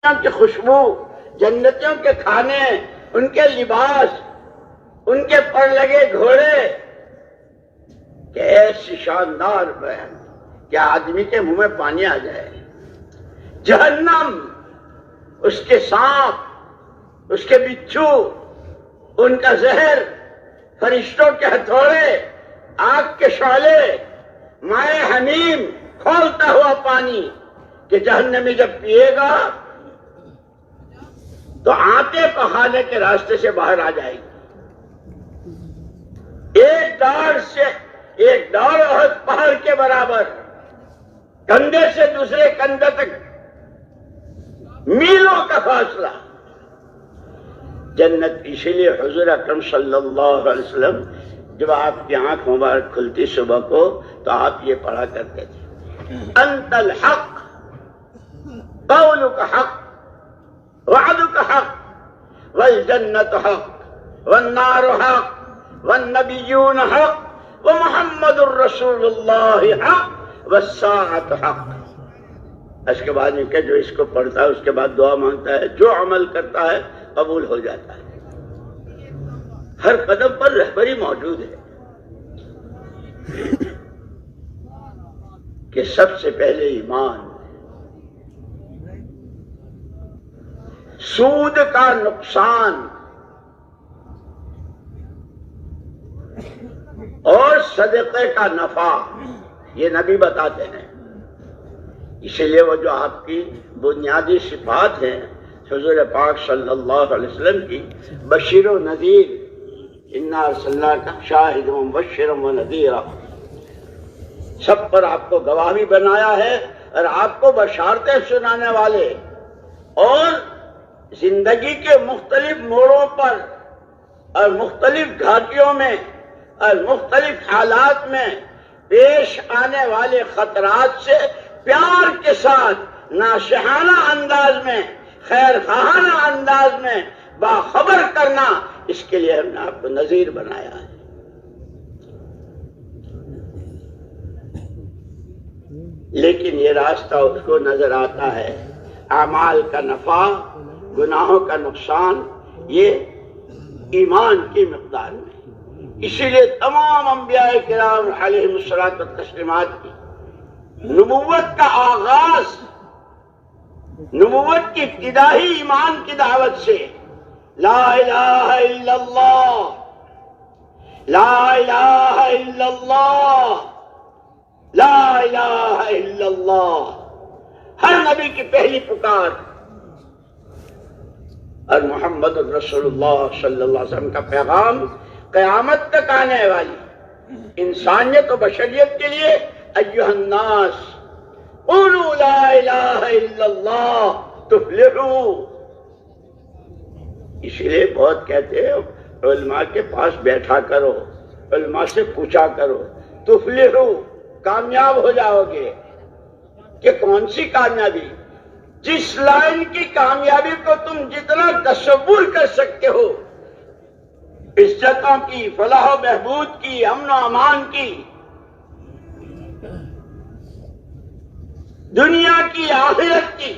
کی خوشبو، جنتیوں کے کھانے، ان کے لباس، ان کے پر لگے گھوڑے، کہ ایسی شاندار بیان کہ آدمی کے منہ میں پانی آ جائے۔ جہنم، اس کے سانپ، اس کے بچھو، ان کا زہر، فرشتوں کے ہتھوڑے، آگ کے شعلے، مائع حمیم، کھولتا ہوا پانی کہ جہنمی جب پیے گا تو آتے پخانے کے راستے سے باہر آ جائے گی۔ ایک ڈاڑ احد پہاڑ کے برابر، کندھے سے دوسرے کندھے تک میلوں کا فاصلہ۔ جنت اسی لیے حضور اکرم صلی اللہ علیہ وسلم جب آپ کی آنکھ مبارک کھلتی صبح کو تو آپ یہ پڑھا کرتے تھے، انت الحق، قولک حق، وعدک حق، والجنت حق، والنار حق، والنبیون حق، ومحمد الرسول اللہ حق، والساعۃ حق۔ اس کے بعد کہ جو اس کو پڑھتا ہے اس کے بعد دعا مانگتا ہے، جو عمل کرتا ہے قبول ہو جاتا ہے۔ ہر قدم پر رہبری موجود ہے کہ سب سے پہلے ایمان، سود کا نقصان اور صدقے کا نفع، یہ نبی بتاتے ہیں۔ اسی لیے وہ جو آپ کی بنیادی صفات ہیں حضور پاک صلی اللہ علیہ وسلم کی، بشیر و نذیر، انا ارسلناک شاہدا ومبشرا ونذیرا، سب پر آپ کو گواہ بھی بنایا ہے اور آپ کو بشارتیں سنانے والے، اور زندگی کے مختلف موڑوں پر اور مختلف گھاٹیوں میں اور مختلف حالات میں پیش آنے والے خطرات سے پیار کے ساتھ ناصحانہ انداز میں، خیر خواہانہ انداز میں باخبر کرنا، اس کے لیے ہم نے آپ کو نذیر بنایا ہے۔ لیکن یہ راستہ اس کو نظر آتا ہے، اعمال کا نفع، گناہوں کا نقصان، یہ ایمان کی مقدار میں۔ اسی لیے تمام انبیاء کرام علیہم الصلاۃ والتسلیمات کی نبوت کا آغاز، نبوت کی ابتدا ہی ایمان کی دعوت سے، لا الہ الا اللہ، لا الہ الا اللہ، لا الہ الا اللہ، ہر نبی کی پہلی پکار۔ اور محمد الرسول اللہ صلی اللہ علیہ وسلم کا پیغام قیامت تک آنے والی انسانیت و بشریت کے لیے، ایھا الناس قولوا لا الہ الا اللہ تفلحوا۔ اس لیے بہت کہتے ہیں علماء کے پاس بیٹھا کرو، علماء سے پوچھا کرو، تفلحوا، کامیاب ہو جاؤ گے۔ کہ کون سی کامیابی؟ جس لائن کی کامیابی کو تم جتنا تصور کر سکتے ہو، عزتوں کی، فلاح و بہبود کی، امن و امان کی، دنیا کی، آخرت کی،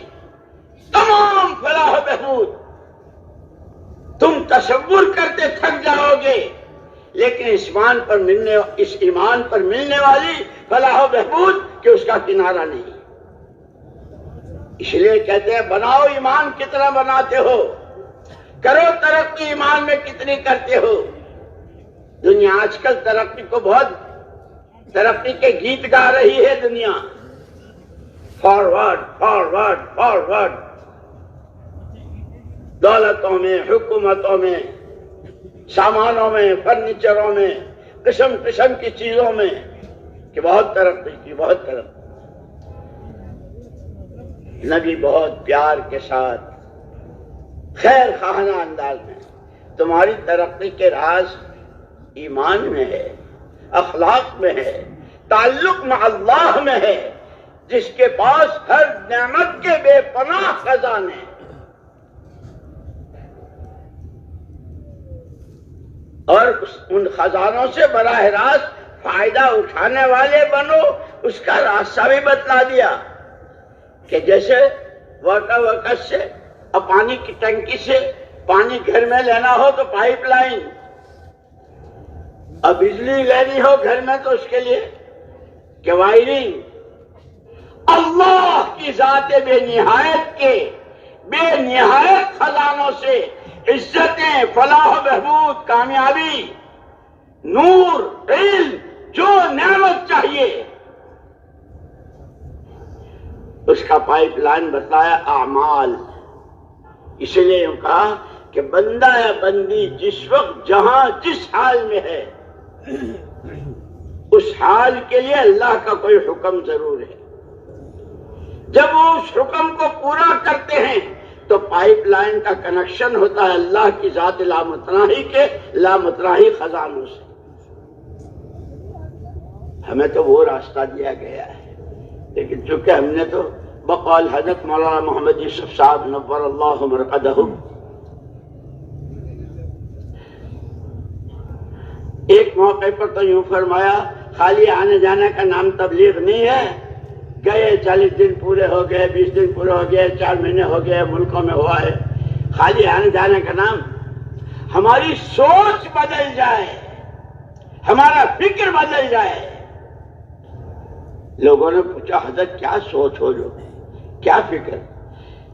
تمام فلاح و بہبود تم تصور کرتے تھک جاؤ گے، لیکن اس ایمان پر ملنے والی فلاح و بہبود کہ اس کا کنارہ نہیں۔ اس لیے کہتے ہیں بناؤ ایمان کتنا بناتے ہو، کرو ترقی ایمان میں کتنی کرتے ہو۔ دنیا آج کل ترقی کو بہت ترقی کے گیت گا رہی ہے دنیا، فارورڈ فارورڈ فارورڈ، دولتوں میں، حکومتوں میں، سامانوں میں، فرنیچروں میں، قسم قسم کی چیزوں میں، کہ بہت ترقی کی، بہت ترقی۔ نبی بہت پیار کے ساتھ، خیر خواہانہ انداز میں، تمہاری ترقی کے راز ایمان میں ہے، اخلاق میں ہے، تعلق مع اللہ میں ہے، جس کے پاس ہر نعمت کے بے پناہ خزانے، اور ان خزانوں سے براہ راست فائدہ اٹھانے والے بنو، اس کا راستہ بھی بتلا دیا کہ جیسے واٹر ورکس سے اور پانی کی ٹنکی سے پانی گھر میں لینا ہو تو پائپ لائن، اور بجلی لینی ہو گھر میں تو اس کے لیے کہ وائرنگ۔ اللہ کی ذات بے نہایت کے بے نہایت خزانوں سے عزتیں، فلاح و بہبود، کامیابی، نور، علم، جو نعمت چاہیے اس کا پائپ لائن بتایا اعمال۔ اسی لیے یوں کہا کہ بندہ یا بندی جس وقت جہاں جس حال میں ہے اس حال کے لیے اللہ کا کوئی حکم ضرور ہے۔ جب وہ اس حکم کو پورا کرتے ہیں تو پائپ لائن کا کنیکشن ہوتا ہے اللہ کی ذات لامتناہی کے لامتناہی خزانوں سے۔ ہمیں تو وہ راستہ دیا گیا ہے، لیکن چونکہ ہم نے تو بقول حضرت مولانا محمد یوسف صاحب نور اللہ مرقدہ ایک موقع پر تو یوں فرمایا، خالی آنے جانے کا نام تبلیغ نہیں ہے، گئے 40 دن پورے ہو گئے، 20 دن پورے ہو گئے، 4 مہینے ہو گئے، ملکوں میں ہوا ہے، خالی آنے جانے کا نام۔ ہماری سوچ بدل جائے، ہمارا فکر بدل جائے۔ لوگوں نے پوچھا حضرت کیا سوچ ہو جو کیا فکر؟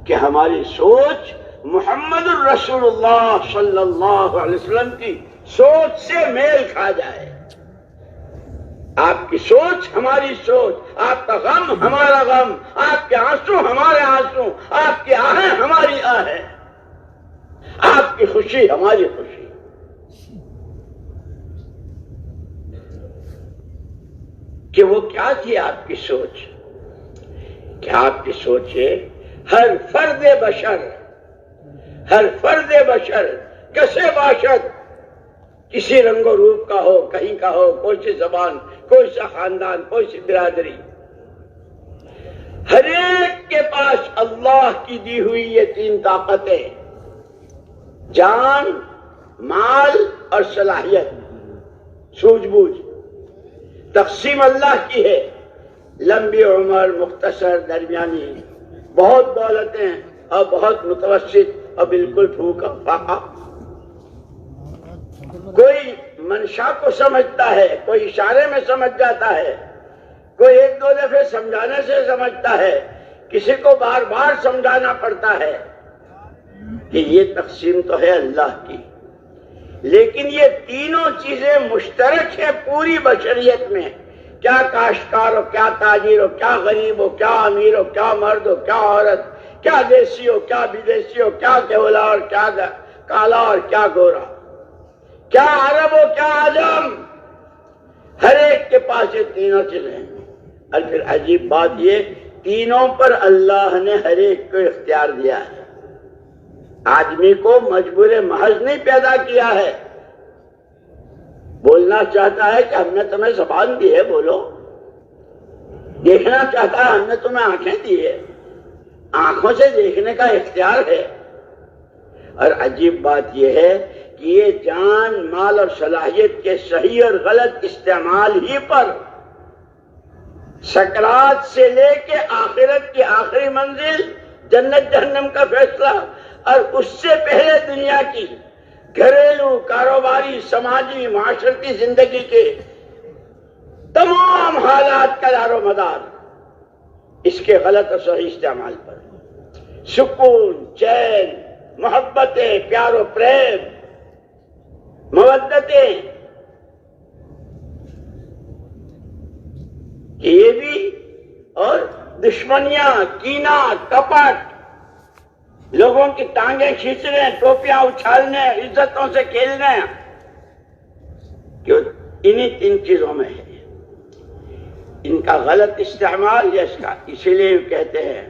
کہ ہماری سوچ محمد الرسول اللہ صلی اللہ علیہ وسلم کی سوچ سے میل کھا جائے۔ آپ کی سوچ ہماری سوچ، آپ کا غم ہمارا غم، آپ کے آنسو ہمارے آنسو، آپ کی آہیں ہماری آہیں، آپ کی خوشی ہماری خوشی۔ کہ وہ کیا تھی آپ کی سوچ؟ کہ آپ کی سوچ ہے ہر فرد بشر کسے باشد، کسی رنگ و روپ کا ہو، کہیں کا ہو، کوئی سی زبان، کوئی سا خاندان، کوئی سی برادری، ہر ایک کے پاس اللہ کی دی ہوئی یہ 3 طاقتیں، جان، مال اور صلاحیت، سوجھ بوجھ۔ تقسیم اللہ کی ہے، لمبی عمر، مختصر، درمیانی، بہت دولتیں اور بہت متوسط اور بالکل پھوکا فاقا۔ کوئی منشا کو سمجھتا ہے، کوئی اشارے میں سمجھ جاتا ہے، کوئی 1-2 دفعے سمجھانے سے سمجھتا ہے، کسی کو بار بار سمجھانا پڑتا ہے کہ یہ تقسیم تو ہے اللہ کی۔ لیکن یہ تینوں چیزیں مشترک ہیں پوری بشریت میں، کیا کاشتکار ہو، کیا تاجر ہو، کیا غریب ہو، کیا امیر ہو، کیا مرد ہو، کیا عورت، کیا دیسی ہو، کیا بدیسی ہو، کیا کیولا اور کیا کالا اور کیا گورا، کیا عرب ہو، کیا عجم، ہر ایک کے پاس یہ تینوں چیزیں ہیں۔ اور پھر عجیب بات یہ، تینوں پر اللہ نے ہر ایک کو اختیار دیا ہے۔ آدمی کو مجبور محض نہیں پیدا کیا ہے، بولنا چاہتا ہے کہ ہم نے تمہیں زبان دی ہے بولو، دیکھنا چاہتا ہے ہم نے تمہیں آنکھیں دی ہے، آنکھوں سے دیکھنے کا اختیار ہے۔ اور عجیب بات یہ ہے کہ یہ جان، مال اور صلاحیت کے صحیح اور غلط استعمال ہی پر سکرات سے لے کے آخرت کی آخری منزل جنت جہنم کا فیصلہ، اور اس سے پہلے دنیا کی گھریلو، کاروباری، سماجی، معاشرتی زندگی کے تمام حالات کا دار و مدار اس کے غلط اور صحیح استعمال پر۔ سکون، چین، محبتیں، پیار و پریم، مودتیں، یہ بھی، اور دشمنیاں، کینہ، کپٹ، لوگوں کی ٹانگیں کھینچنے، ٹوپیاں اچھالنے، عزتوں سے کھیلنے، کیوں انہی 3 چیزوں میں ہے۔ ان کا غلط استعمال اس کا، اسی لیے کہتے ہیں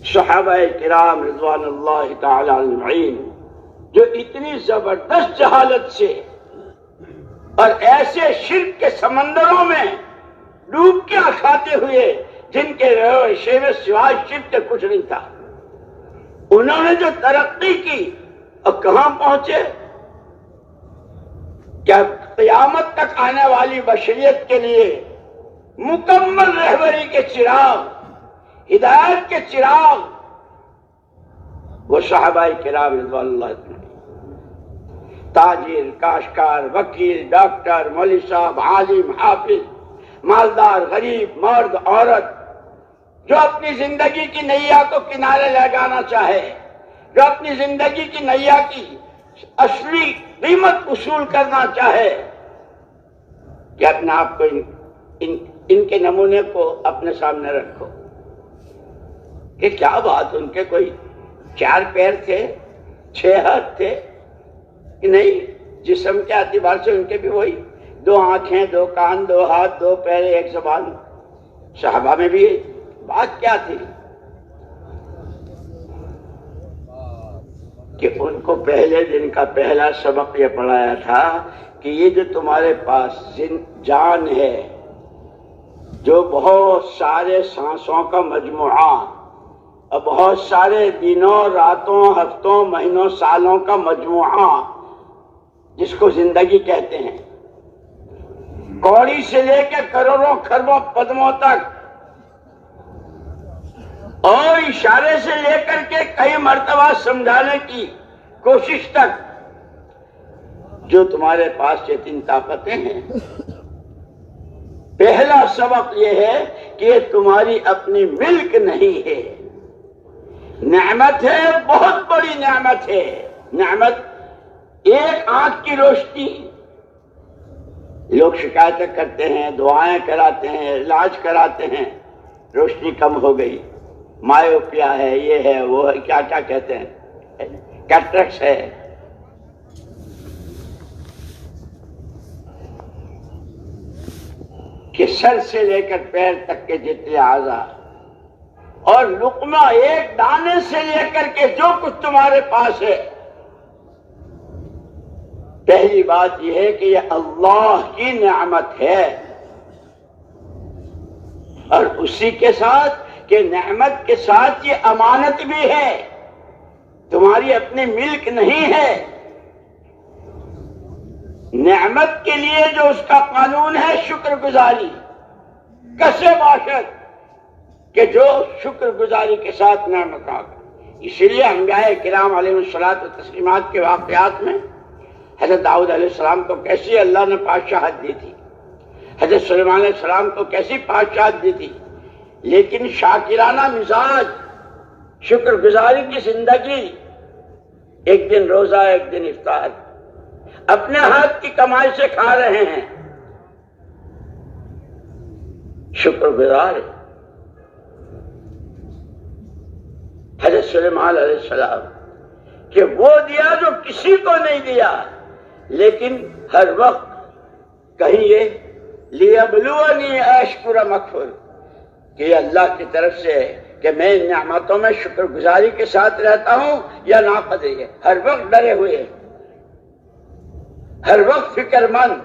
صحابہ کرام رضوان اللہ تعالی اجمعین جو اتنی زبردست جہالت سے اور ایسے شرک کے سمندروں میں ڈوبکیاں کھاتے ہوئے جن کے روشے میں سوائے شرک کے کچھ نہیں تھا، انہوں نے جو ترقی کی اور کہاں پہنچے، کیا قیامت تک آنے والی بشریت کے لیے مکمل رہبری کے چراغ ہدایت کے چراغ وہ صحابہ کرام رضوان اللہ عنہم، تاجر، کاشتکار، وکیل، ڈاکٹر، مولوی صاحب، عالم، حافظ، مالدار، غریب، مرد، عورت، جو اپنی زندگی کی نیا کو کنارے لگانا چاہے، جو اپنی زندگی کی نیا کی اصلی قیمت وصول کرنا چاہے، کہ اپنے آپ کو ان کے نمونے کو اپنے سامنے رکھو کہ کیا بات، ان کے کوئی 4 پیر تھے، 6 ہاتھ تھے کہ نہیں، جسم کے اعتبار سے ان کے بھی وہی 2 آنکھیں، 2 کان، 2 ہاتھ، 2 پیر، 1 زبان۔ صحابہ میں بھی بات کیا تھی کہ ان کو پہلے دن کا پہلا سبق یہ پڑھایا تھا کہ یہ جو تمہارے پاس جان ہے، جو بہت سارے سانسوں کا مجموعہ اور بہت سارے دنوں، راتوں، ہفتوں، مہینوں، سالوں کا مجموعہ، جس کو زندگی کہتے ہیں، کوڑی سے لے کے کروڑوں کھربوں قدموں تک، اور اشارے سے لے کر کے کئی مرتبہ سمجھانے کی کوشش تک، جو تمہارے پاس یہ 3 طاقتیں ہیں، پہلا سبق یہ ہے کہ یہ تمہاری اپنی ملک نہیں ہے، نعمت ہے، بہت بڑی نعمت ہے۔ نعمت ایک آنکھ کی روشنی، لوگ شکایتیں کرتے ہیں، دعائیں کراتے ہیں، علاج کراتے ہیں، روشنی کم ہو گئی، مایوپیا ہے، یہ ہے، وہ ہے، کیا کیا کہتے ہیں، کیٹریکس ہے۔ کہ سر سے لے کر پیر تک کے جتنے اعضاء اور لقمہ ایک دانے سے لے کر کے جو کچھ تمہارے پاس ہے، پہلی بات یہ ہے کہ یہ اللہ کی نعمت ہے، اور اسی کے ساتھ کہ نعمت کے ساتھ یہ امانت بھی ہے، تمہاری اپنی ملک نہیں ہے۔ نعمت کے لیے جو اس کا قانون ہے شکر گزاری، کسے باشد کہ جو شکر گزاری کے ساتھ نعمت آگا۔ اسی لیے انبیاء کرام علیہ الصلوۃ والتسلیمات کے واقعات میں حضرت داؤد علیہ السلام کو کیسی اللہ نے بادشاہت دی تھی، حضرت سلیمان علیہ السلام کو کیسی بادشاہت دی تھی، لیکن شاکرانہ مزاج، شکر گزاری کی زندگی، ایک دن روزہ، ایک دن افطار، اپنے ہاتھ کی کمائی سے کھا رہے ہیں، شکر گزار۔ حضرت سلیمان علیہ السلام کہ وہ دیا جو کسی کو نہیں دیا، لیکن ہر وقت کہیں یہ لیبلونی اشکر مکفر کہ یہ اللہ کی طرف سے کہ میں ان نعمتوں میں شکر گزاری کے ساتھ رہتا ہوں یا ناقدری، ہر وقت ڈرے ہوئے، ہر وقت فکر مند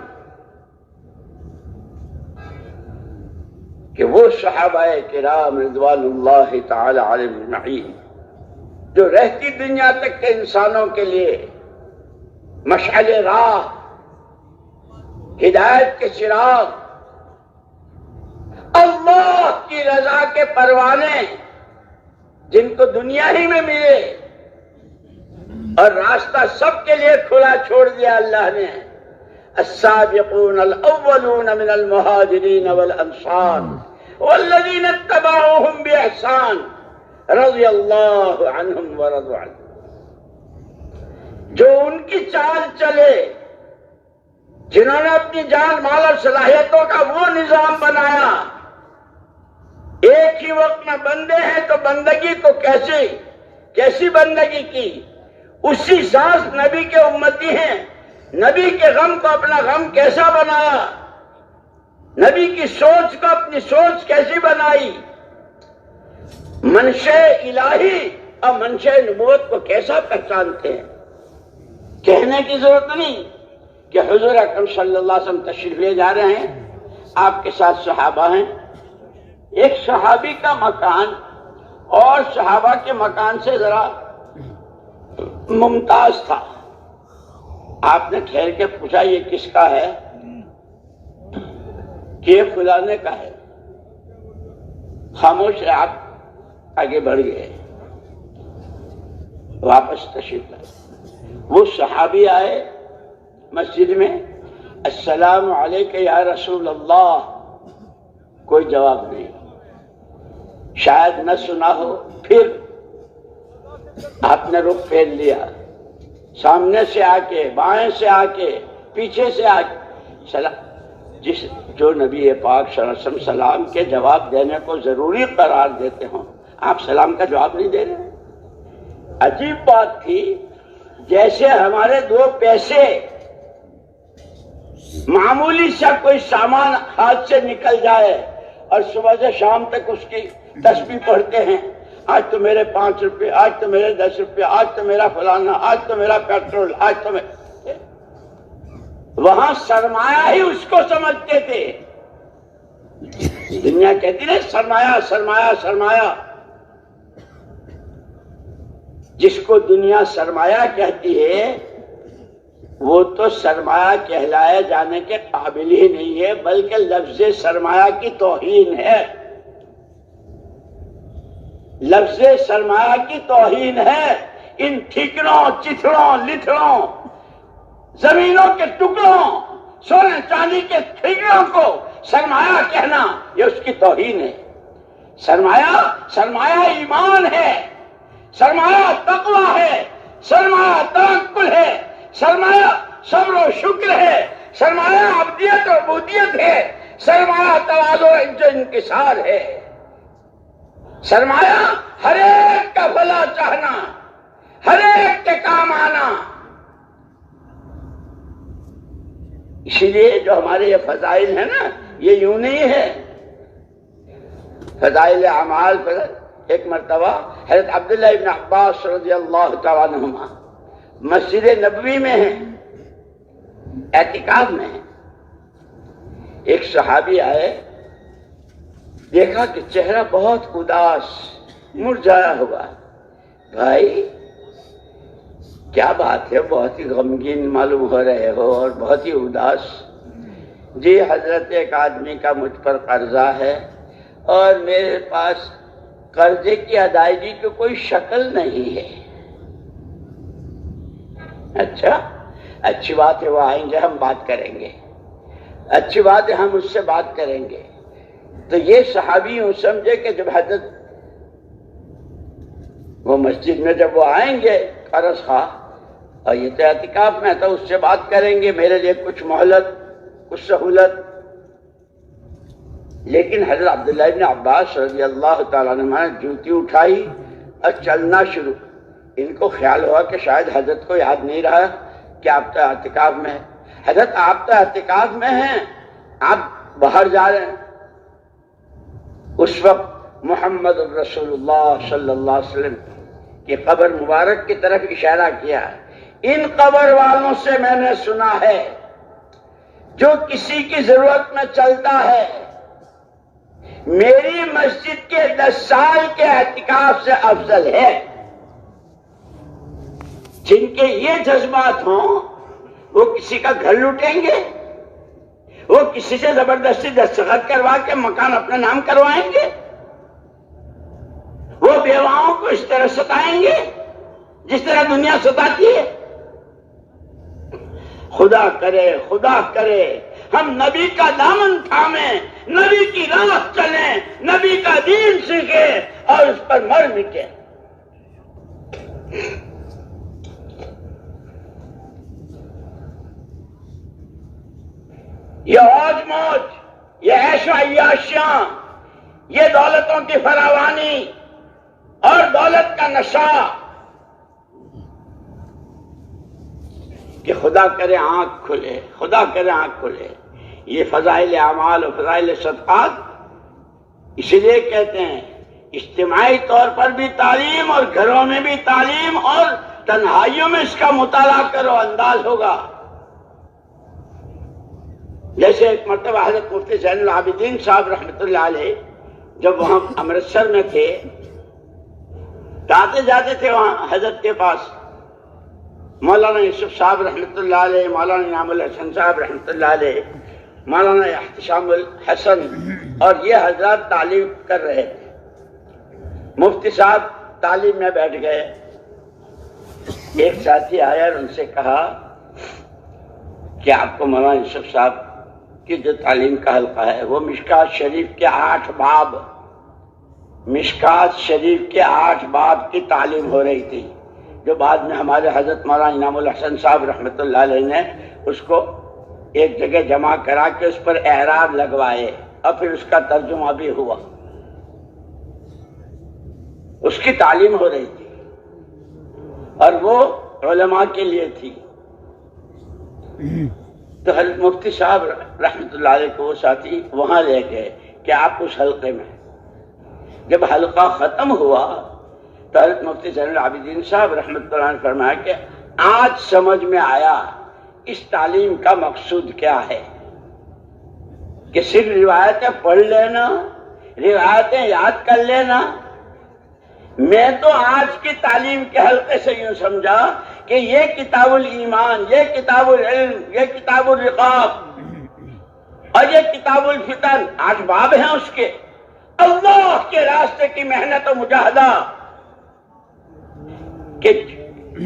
کہ وہ صحابہ کرام رضوان اللہ تعالی علیہم اجمعین جو رہتی دنیا تک کے انسانوں کے لیے مشعل راہ، ہدایت کے چراغ، اللہ کی رضا کے پروانے، جن کو دنیا ہی میں ملے اور راستہ سب کے لیے کھلا چھوڑ دیا اللہ نے۔ السابقون الاولون من المہاجرین والانصار والذین اتبعوہم باحسان رضی اللہ عنہم ورضوا عنہ، جو ان کی چال چلے، جنہوں نے اپنی جان مال اور صلاحیتوں کا وہ نظام بنایا، ایک ہی وقت میں بندے ہیں تو بندگی کو کیسی بندگی کی، اسی سانس نبی کے امتی ہیں، نبی کے غم کو اپنا غم کیسا بنایا، نبی کی سوچ کو اپنی سوچ کیسی بنائی، منشأ الہی اور منشأ نبوت کو کیسا پہچانتے ہیں۔ کہنے کی ضرورت نہیں کہ حضور اکرم صلی اللہ علیہ وسلم تشریف لے جا رہے ہیں، آپ کے ساتھ صحابہ ہیں، ایک صحابی کا مکان اور صحابہ کے مکان سے ذرا ممتاز تھا۔ آپ نے ٹھہر کے پوچھا یہ کس کا ہے؟ کہ یہ فلانے کا ہے۔ خاموش ہے آپ، آگے بڑھ گئے، واپس تشریف لائے۔ وہ صحابی آئے مسجد میں، السلام علیکہ یا رسول اللہ، کوئی جواب نہیں، شاید نہ سنا ہو۔ پھر آپ نے رخ پھیر لیا، سامنے سے آ کے، بائیں سے آ کے، پیچھے سے آ کے سلام، جو نبی پاک صلی اللہ علیہ وسلم سلام کے جواب دینے کو ضروری قرار دیتے ہوں، آپ سلام کا جواب نہیں دے رہے۔ عجیب بات تھی، جیسے ہمارے دو پیسے، معمولی سا کوئی سامان ہاتھ سے نکل جائے اور صبح سے شام تک اس کی تسبیح پڑھتے ہیں، آج تو میرے 5 روپے، آج تو میرے 10 روپے، آج تو میرا فلانا، آج تو میرا پیٹرول، آج تو وہاں سرمایہ ہی اس کو سمجھتے تھے۔ دنیا کہتی نا سرمایہ سرمایہ سرمایہ، جس کو دنیا سرمایہ کہتی ہے وہ تو سرمایہ کہلائے جانے کے قابل ہی نہیں ہے، بلکہ لفظ سرمایہ کی توہین ہے، لفظ سرمایہ کی توہین ہے۔ ان ٹھیکروں، چتھڑوں، لتھڑوں، زمینوں کے ٹکڑوں، سونے چاندی کے ٹھیکروں کو سرمایہ کہنا، یہ اس کی توہین ہے۔ سرمایہ ایمان ہے، سرمایہ تقویٰ ہے، سرمایہ توکل ہے، سرمایہ صبر و شکر ہے، سرمایہ عبدیت و عبودیت ہے، سرمایہ تواضع و انکسار ہے، سرمایہ ہر ایک کا بھلا چاہنا، ہر ایک کے کام آنا۔ اسی لیے جو ہمارے یہ فضائل ہیں نا، یہ یوں نہیں ہے۔ فضائل اعمال، ایک مرتبہ حضرت عبداللہ ابن عباس رضی اللہ تعالیٰ عنہما مسجد نبوی میں ہیں، اعتکاف میں ہیں۔ ایک صحابی آئے، دیکھا کہ چہرہ بہت اداس، مرجھایا ہوا۔ بھائی کیا بات ہے، بہت ہی غمگین معلوم ہو رہے ہو اور بہت ہی اداس۔ جی حضرت، ایک آدمی کا مجھ پر قرضہ ہے اور میرے پاس قرضے کی ادائیگی کی کوئی شکل نہیں ہے۔ اچھا، اچھی بات ہے، وہ آئیں گے، ہم بات کریں گے، اچھی بات ہے، ہم اس سے بات کریں گے۔ تو یہ صحابی یوں سمجھے کہ جب حضرت وہ مسجد میں جب وہ آئیں گے قرض خواہ، اور یہ تو اعتکاف میں تو اس سے بات کریں گے، میرے لیے کچھ مہلت، کچھ سہولت۔ لیکن حضرت عبداللہ ابن عباس رضی اللہ تعالیٰ عنہ نے جوتی اٹھائی اور چلنا شروع۔ ان کو خیال ہوا کہ شاید حضرت کو یاد نہیں رہا کہ آپ تو اعتکاف میں ہیں۔ حضرت آپ تو اعتکاف میں ہیں، آپ باہر جا رہے ہیں۔ اس وقت محمد رسول اللہ صلی اللہ علیہ وسلم کی قبر مبارک کی طرف اشارہ کیا۔ ان قبر والوں سے میں نے سنا ہے، جو کسی کی ضرورت میں چلتا ہے، میری مسجد کے 10 سال کے اعتکاف سے افضل ہے۔ جن کے یہ جذبات ہوں وہ کسی کا گھر لوٹیں گے، وہ کسی سے زبردستی دستخط کروا کے مکان اپنے نام کروائیں گے، وہ بیواؤں کو اس طرح ستائیں گے جس طرح دنیا ستاتی ہے۔ خدا کرے، خدا کرے ہم نبی کا دامن تھامیں، نبی کی راہ چلیں، نبی کا دین سیکھیں اور اس پر مر مٹیں۔ یہ اوج موج، یہ عیش و عیاشیاں، یہ دولتوں کی فراوانی اور دولت کا نشہ، کہ خدا کرے آنکھ کھلے، خدا کرے آنکھ کھلے۔ یہ فضائل اعمال و فضائل صدقات اسی لیے کہتے ہیں اجتماعی طور پر بھی تعلیم اور گھروں میں بھی تعلیم اور تنہائیوں میں اس کا مطالعہ کرو، انداز ہوگا۔ جیسے ایک مرتبہ حضرت مفتی زین العابدین صاحب رحمۃ اللہ علیہ جب وہاں امرتسر میں تھے، آتے جاتے تھے وہاں حضرت کے پاس مولانا یوسف صاحب رحمۃ اللہ علیہ، مولانا انعام الحسن صاحب رحمۃ اللہ علیہ، مولانا احتشام الحسن، اور یہ حضرات تعلیم کر رہے تھے۔ مفتی صاحب تعلیم میں بیٹھ گئے. ایک ساتھی آیا اور ان سے کہا کہ آپ کو مولانا یوسف صاحب کی جو تعلیم کا حلقہ ہے وہ مشکات شریف کے 8 باب، مشکات شریف کے 8 باب کی تعلیم ہو رہی تھی، جو بعد میں ہمارے حضرت مولانا انعام الحسن صاحب رحمۃ اللہ علیہ نے اس کو ایک جگہ جمع کرا کے اس پر اعراب لگوائے اور پھر اس کا ترجمہ بھی ہوا. اس کی تعلیم ہو رہی تھی اور وہ علماء کے لیے تھی. تو حضرت مفتی صاحب رحمۃ اللہ علیہ کو وہ ساتھی وہاں لے گئے کہ آپ اس حلقے میں. جب حلقہ ختم ہوا تو حضرت مفتی زین العابدین صاحب رحمۃ اللہ علیہ نے فرمایا کہ آج سمجھ میں آیا اس تعلیم کا مقصود کیا ہے، کہ صرف روایتیں پڑھ لینا، روایتیں یاد کر لینا. میں تو آج کی تعلیم کے حلقے سے یوں سمجھا کہ یہ کتاب الایمان، یہ کتاب العلم، یہ کتاب الرقاق اور یہ کتاب الفتن 8 باب ہیں اس کے. اللہ کے راستے کی محنت و مجاہدہ کہ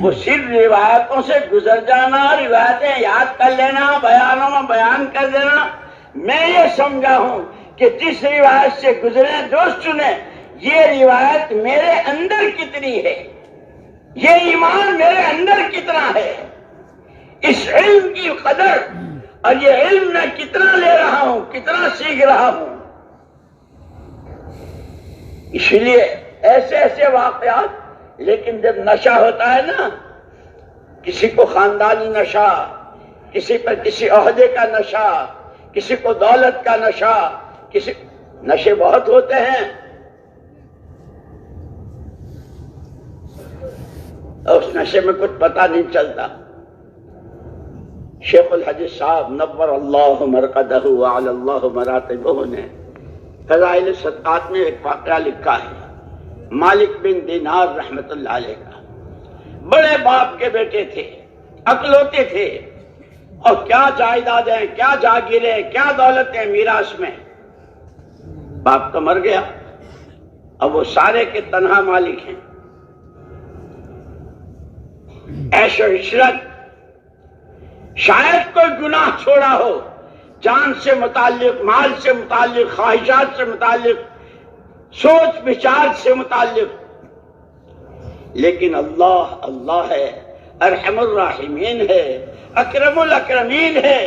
وہ صرف روایتوں سے گزر جانا، روایتیں یاد کر لینا، بیانوں میں بیان کر دینا. میں یہ سمجھا ہوں کہ جس روایت سے گزرے دوست سنے، یہ روایت میرے اندر کتنی ہے، یہ ایمان میرے اندر کتنا ہے، اس علم کی قدر اور یہ علم میں کتنا لے رہا ہوں، کتنا سیکھ رہا ہوں. اس لیے ایسے ایسے واقعات. لیکن جب نشہ ہوتا ہے نا، کسی کو خاندانی نشہ، کسی پر کسی عہدے کا نشہ، کسی کو دولت کا نشہ، کسی نشے بہت ہوتے ہیں. اور اس نشے میں کچھ پتہ نہیں چلتا. شیخ الحدیث صاحب نور اللہ مرقدہ وعلی اللہ مراتبہ نے فضائل الصدقات میں ایک واقعہ لکھا ہے. مالک بن دینار رحمت اللہ علیہ کا، بڑے باپ کے بیٹے تھے، اکلوتے تھے، اور کیا جائیدادیں، کیا جاگیریں، کیا دولتیں میراث میں. باپ تو مر گیا، اب وہ سارے کے تنہا مالک ہیں. عیش و عشرت، شاید کوئی گناہ چھوڑا ہو، جان سے متعلق، مال سے متعلق، خواہشات سے متعلق، سوچ بچار سے متعلق. لیکن اللہ اللہ ہے، ارحم الراحمین ہے، اکرم الاکرمین ہے.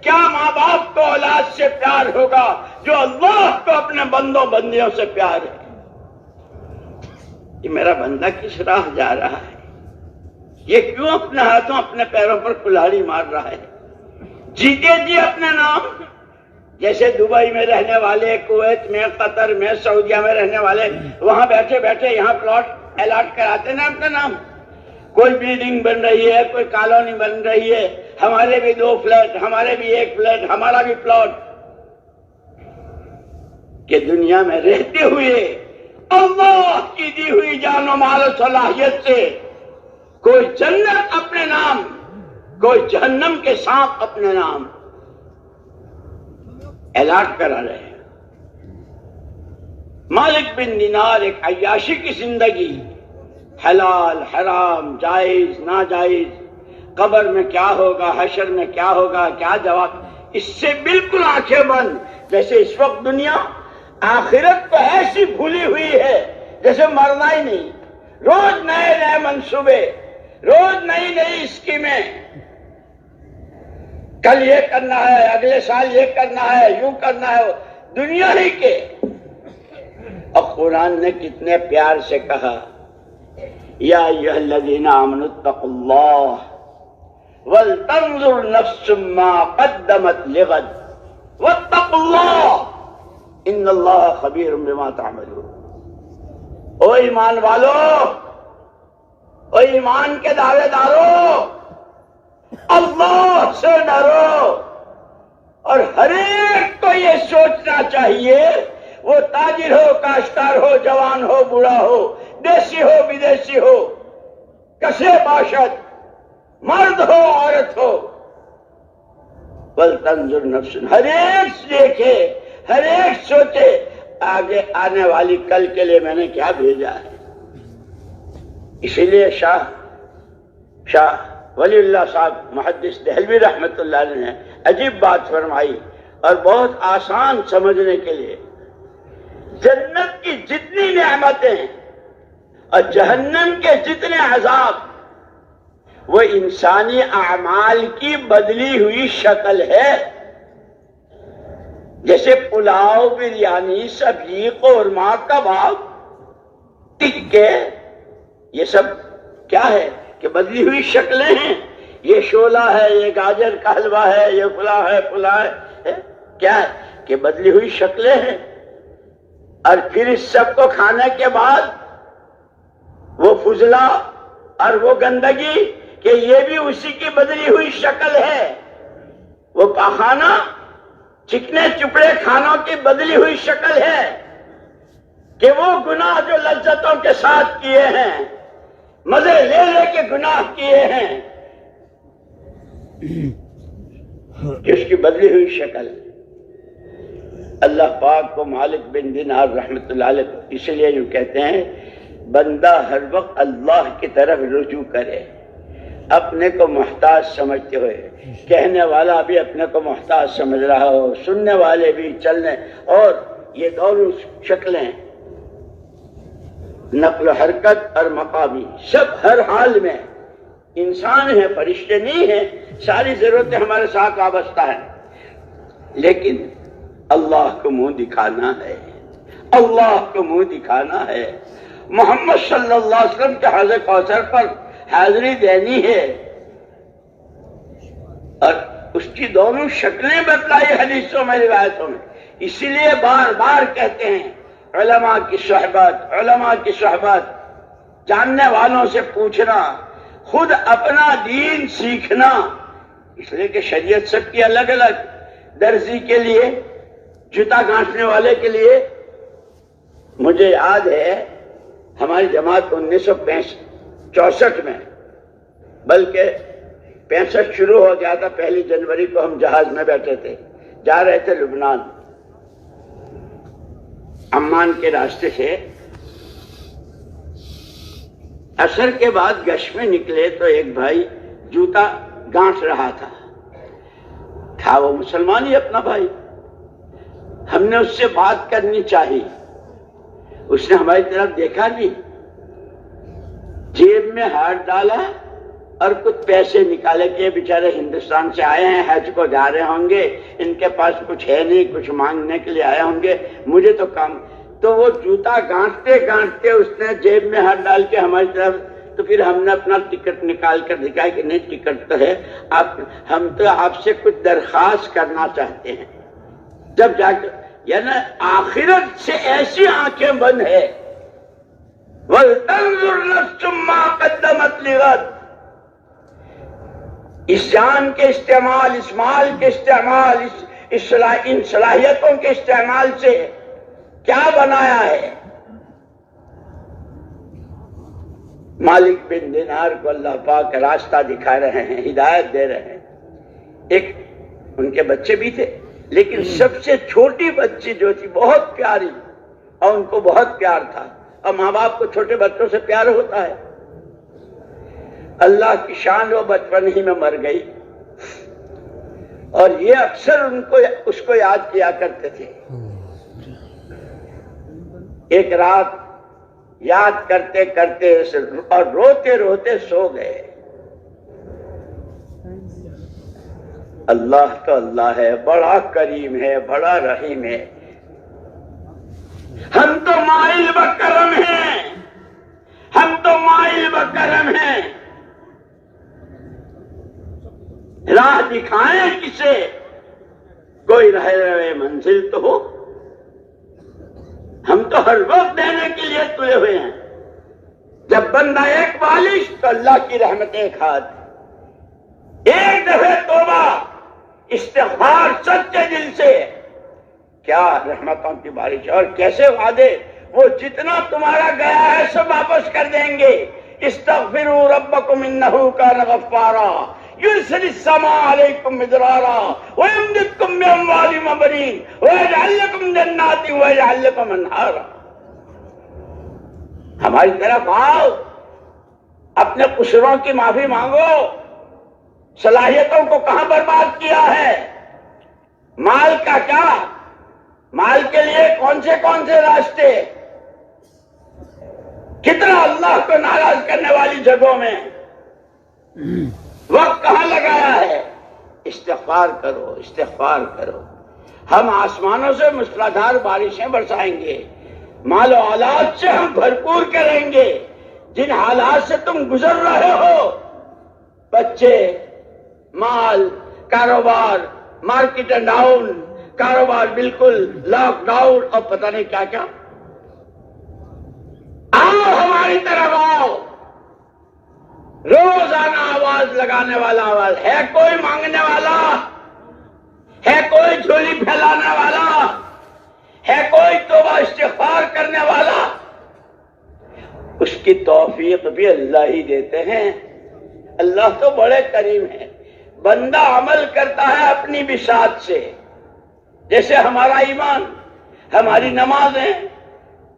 کیا ماں باپ کو اولاد سے پیار ہوگا جو اللہ کو اپنے بندوں بندیوں سے پیار ہے. یہ میرا بندہ کس راہ جا رہا ہے، یہ کیوں اپنے ہاتھوں اپنے پیروں پر کلاڑی مار رہا ہے. جیتے جی اپنے نام. جیسے دبئی میں رہنے والے، کویت میں، قطر میں، سعودیہ میں رہنے والے وہاں بیٹھے بیٹھے یہاں پلاٹ الاٹ کراتے نا اپنے نام. کوئی بلڈنگ بن رہی ہے، کوئی کالونی بن رہی ہے، ہمارے بھی 2 فلیٹ، ہمارے بھی 1 فلیٹ، ہمارا بھی پلاٹ. کہ دنیا میں رہتے ہوئے اللہ کی دی ہوئی جان و مال و صلاحیت سے کوئی جنت اپنے نام، کوئی جہنم کے سانپ اپنے نام الاٹ کرا رہے ہیں. مالک بن دینار ایک عیاشی کی زندگی، حلال حرام، جائز ناجائز، قبر میں کیا ہوگا، حشر میں کیا ہوگا، کیا جواب، اس سے بالکل آنکھیں بند. جیسے اس وقت دنیا آخرت کو ایسی بھولی ہوئی ہے جیسے مرنا ہی نہیں. روز نئے نئے منصوبے، روز نئی نئی اسکیمیں، کل یہ کرنا ہے، اگلے سال یہ کرنا ہے، یوں کرنا ہے، دنیا ہی کے. اور قرآن نے کتنے پیار سے کہا، یا ایھا الذین آمنوا اتقوا اللہ ولتنظر نفس ما قدمت لغد واتقوا اللہ ان اللہ خبیر بما تعملون. او ایمان والو، او ایمان کے دعوے دارو، اللہ سے ڈرو. اور ہر ایک کو یہ سوچنا چاہیے، وہ تاجر ہو، کاشتکار ہو، جوان ہو، بوڑھا ہو، دیسی ہو، بدیسی ہو، کسے باشد، مرد ہو، عورت ہو، ولتنظر نفس، ہر ایک دیکھے، ہر ایک سوچے آگے آنے والی کل کے لیے میں نے کیا بھیجا ہے. اسی لیے شاہ ولی اللہ صاحب محدث دہلوی رحمت اللہ علیہ نے عجیب بات فرمائی اور بہت آسان سمجھنے کے لیے. جنت کی جتنی نعمتیں اور جہنم کے جتنے عذاب وہ انسانی اعمال کی بدلی ہوئی شکل ہے. جیسے پلاؤ، بریانی، سبزی، قورمہ، کباب، ٹکے، یہ سب کیا ہے کہ بدلی ہوئی شکلیں ہیں. یہ شولہ ہے، یہ گاجر کا حلوہ ہے، یہ فلاں ہے. کیا ہے کہ بدلی ہوئی شکلیں ہیں. اور پھر اس سب کو کھانے کے بعد وہ فضلہ اور وہ گندگی کہ یہ بھی اسی کی بدلی ہوئی شکل ہے. وہ پاخانہ چکنے چپڑے کھانوں کی بدلی ہوئی شکل ہے کہ وہ گناہ جو لذتوں کے ساتھ کیے ہیں، مزے لے لے کے گناہ کیے ہیں، کہ اس کی بدلی ہوئی شکل. اللہ پاک کو مالک بن دینار رحمت اللہ علیہ اس لیے یوں کہتے ہیں بندہ ہر وقت اللہ کی طرف رجوع کرے، اپنے کو محتاج سمجھتے ہوئے. کہنے والا بھی اپنے کو محتاج سمجھ رہا ہو، سننے والے بھی، چلنے. اور یہ دونوں شکلیں نقل و حرکت اور مقامی سب ہر حال میں انسان ہیں، فرشتے نہیں ہیں. ساری ضرورتیں ہمارے ساتھ وابستہ ہیں، لیکن اللہ کو منہ دکھانا ہے، اللہ کو منہ دکھانا ہے. محمد صلی اللہ علیہ وسلم کے حوض کوثر پر حاضری دینی ہے. اور اس کی دونوں شکلیں بتلائی حدیثوں میں، روایتوں میں. اسی لیے بار بار کہتے ہیں علماء کی صحبت، علماء کی صحبت، جاننے والوں سے پوچھنا، خود اپنا دین سیکھنا. اس لیے کہ شریعت سب کی الگ الگ. درزی کے لیے، جوتا گھانٹنے والے کے لیے. مجھے یاد ہے ہماری جماعت 1964 میں، بلکہ 65 شروع ہو گیا تھا. 1 جنوری کو ہم جہاز میں بیٹھے تھے، جا رہے تھے لبنان. عمان کے راستے سے عصر کے بعد گشت میں نکلے تو ایک بھائی جوتا گانٹ رہا تھا وہ مسلمان ہی اپنا بھائی. ہم نے اس سے بات کرنی چاہی، اس نے ہماری طرف دیکھا نہیں، جیب میں ہاتھ ڈالا اور کچھ پیسے نکالے کہ بیچارے ہندوستان سے آئے ہیں، حج کو جا رہے ہوں گے، ان کے پاس کچھ ہے نہیں، کچھ مانگنے کے لیے آئے ہوں گے، مجھے تو کام. تو وہ جوتا گانٹتے گانٹتے اس نے جیب میں ہاتھ ڈال کے ہماری طرف. تو پھر ہم نے اپنا ٹکٹ نکال کر دکھایا کہ نہیں ٹکٹ تو ہے، ہم تو آپ سے کچھ درخواست کرنا چاہتے ہیں. جب جا کے یعنی آخرت سے ایسی آنکھیں بند ہے. وَلْتَنْظُرْ نَفْسٌ مَّا قَدَّمَتْ لِغَدٍ. اس جان کے استعمال، اس مال کے استعمال، ان صلاحیتوں کے استعمال سے کیا بنایا ہے. مالک بن دینار کو اللہ پاک راستہ دکھا رہے ہیں، ہدایت دے رہے ہیں. ایک ان کے بچے بھی تھے، لیکن سب سے چھوٹی بچی جو تھی بہت پیاری، اور ان کو بہت پیار تھا. اور ماں باپ کو چھوٹے بچوں سے پیار ہوتا ہے. اللہ کی شان وہ بچپن ہی میں مر گئی، اور یہ اکثر اس کو یاد کیا کرتے تھے. ایک رات یاد کرتے کرتے اور روتے روتے سو گئے. اللہ تو اللہ ہے، بڑا کریم ہے، بڑا رحیم ہے. ہم تو مائل بکرم ہیں، ہم تو مائل بکرم ہیں. راہ دکھائیں کسے، کوئی رہ رہے منزل تو ہو. ہم تو ہر وقت دینے کے لیے تلے ہوئے ہیں. جب بندہ ایک بالش تو اللہ کی رحمت ایک ہاتھ. ایک دفعہ توبہ، استغفار سچے دل سے، کیا رحمتوں کی بارش. اور کیسے وعدے، وہ جتنا تمہارا گیا ہے سب واپس کر دیں گے. استغفروا ربکم انہ کان غفارا. يرسل السماء عليكم مدرارا ويمددكم بأموال وبنين ويجعل لكم جنات ويجعل لكم انہارا. ہماری طرف آؤ، اپنے قصوروں کی معافی مانگو. صلاحیتوں کو کہاں برباد کیا ہے؟ مال کا کیا؟ مال کے لیے کون سے راستے؟ کتنا اللہ کو ناراض کرنے والی جگہوں میں وقت کہاں لگایا ہے؟ استغفار کرو، استغفار کرو. ہم آسمانوں سے موسلادھار بارشیں برسائیں گے، مال و اولاد سے ہم بھرپور کریں گے. جن حالات سے تم گزر رہے ہو، بچے، مال، کاروبار، مارکیٹ ڈاؤن، کاروبار بالکل لاک ڈاؤن، اور پتہ نہیں کیا کیا. آؤ ہماری طرف آؤ. روزانہ آواز لگانے والا آواز ہے. کوئی مانگنے والا ہے، کوئی جھولی پھیلانے والا ہے، کوئی توبہ استغفار کرنے والا. اس کی توفیق بھی اللہ ہی دیتے ہیں. اللہ تو بڑے کریم ہے. بندہ عمل کرتا ہے اپنی بساط سے. جیسے ہمارا ایمان، ہماری نمازیں،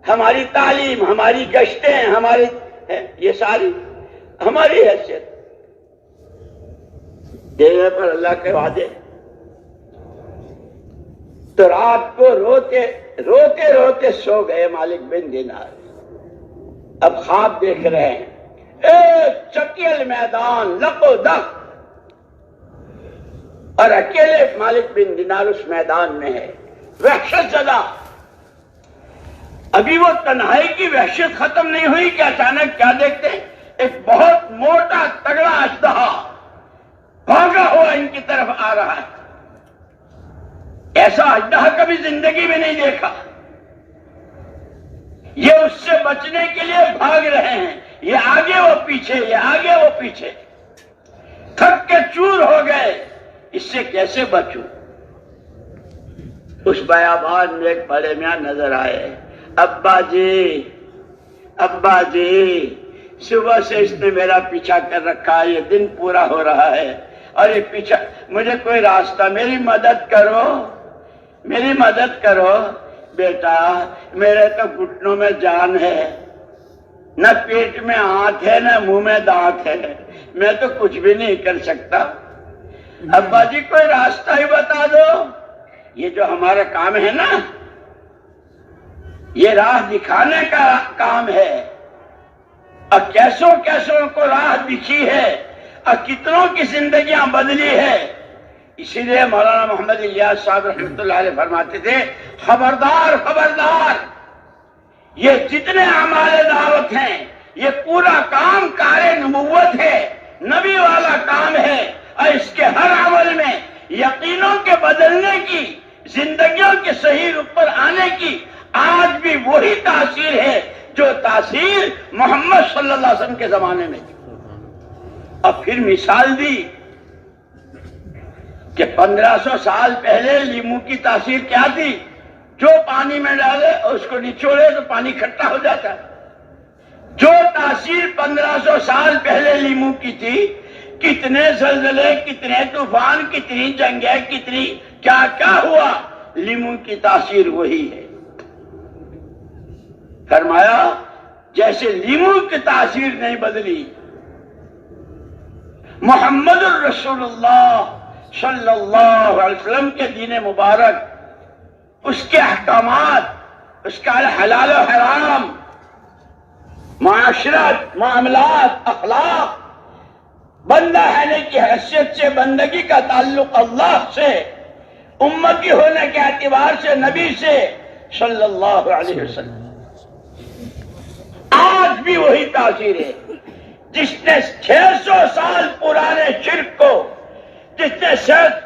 ہماری تعلیم، ہماری گشتیں، ہماری یہ ساری ہماری حیثیت دینے پر اللہ کے وعدے. تو رات کو روتے سو گئے مالک بن دینار. اب خواب دیکھ رہے ہیں، ایک چکیل میدان لقو دق، اور اکیلے مالک بن دینار اس میدان میں ہے، وحشت زدہ. ابھی وہ تنہائی کی وحشت ختم نہیں ہوئی کہ اچانک کیا دیکھتے ہیں؟ ایک بہت موٹا تگڑا اژدہا بھاگا ہوا ان کی طرف آ رہا ہے. ایسا اژدہا کبھی زندگی میں نہیں دیکھا. یہ اس سے بچنے کے لیے بھاگ رہے ہیں، یہ آگے وہ پیچھے، یہ آگے وہ پیچھے. تھک کے چور ہو گئے، اس سے کیسے بچوں؟ اس بیابان میں ایک بڑے میاں نظر آئے. ابا جی صبح سے اس نے میرا پیچھا کر رکھا ہے، یہ دن پورا ہو رہا ہے اور یہ پیچھا، مجھے کوئی راستہ، میری مدد کرو. بیٹا میرے تو گھٹنوں میں جان ہے، نہ پیٹ میں ہاتھ ہے، نہ منہ میں دانت ہے، میں تو کچھ بھی نہیں کر سکتا. ابا جی کوئی راستہ ہی بتا دو. یہ جو ہمارا کام ہے نا، یہ راہ دکھانے کا کام ہے، اور کیسوں کو راہ دکھی ہے، اور کتنوں کی زندگیاں بدلی ہے. اسی لیے مولانا محمد الیاس صاحب رحمۃ اللہ علیہ فرماتے تھے، خبردار خبردار، یہ جتنے اعمال دعوت ہیں یہ پورا کام کار نبوت ہے، نبی والا کام ہے. اور اس کے ہر عمل میں یقینوں کے بدلنے کی، زندگیوں کے صحیح رخ پر آنے کی آج بھی وہی تاثیر ہے جو تاثیر محمد صلی اللہ علیہ وسلم کے زمانے میں تھی. اور پھر مثال دی کہ 1500 سال پہلے لیمو کی تاثیر کیا تھی؟ جو پانی میں ڈالے اور اس کو نچوڑے تو پانی کھٹا ہو جاتا. جو تاثیر 1500 سال پہلے لیمو کی تھی، کتنے زلزلے، کتنے طوفان، کتنی جنگیں، کتنی کیا کیا ہوا، لیمو کی تاثیر وہی ہے. فرمایا جیسے لیمو کی تاثیر نہیں بدلی، محمد الرسول اللہ صلی اللہ علیہ وسلم کے دین مبارک، اس کے احکامات، اس کا حلال و حرام، معاشرت، معاملات، اخلاق، بندہ ہونے کی حیثیت سے، بندگی کا تعلق اللہ سے، امتی ہونے کے اعتبار سے نبی سے صلی اللہ علیہ وسلم، آج بھی وہی تاثیر ہے. جس نے 600 سال پرانے شرک کو، جس نے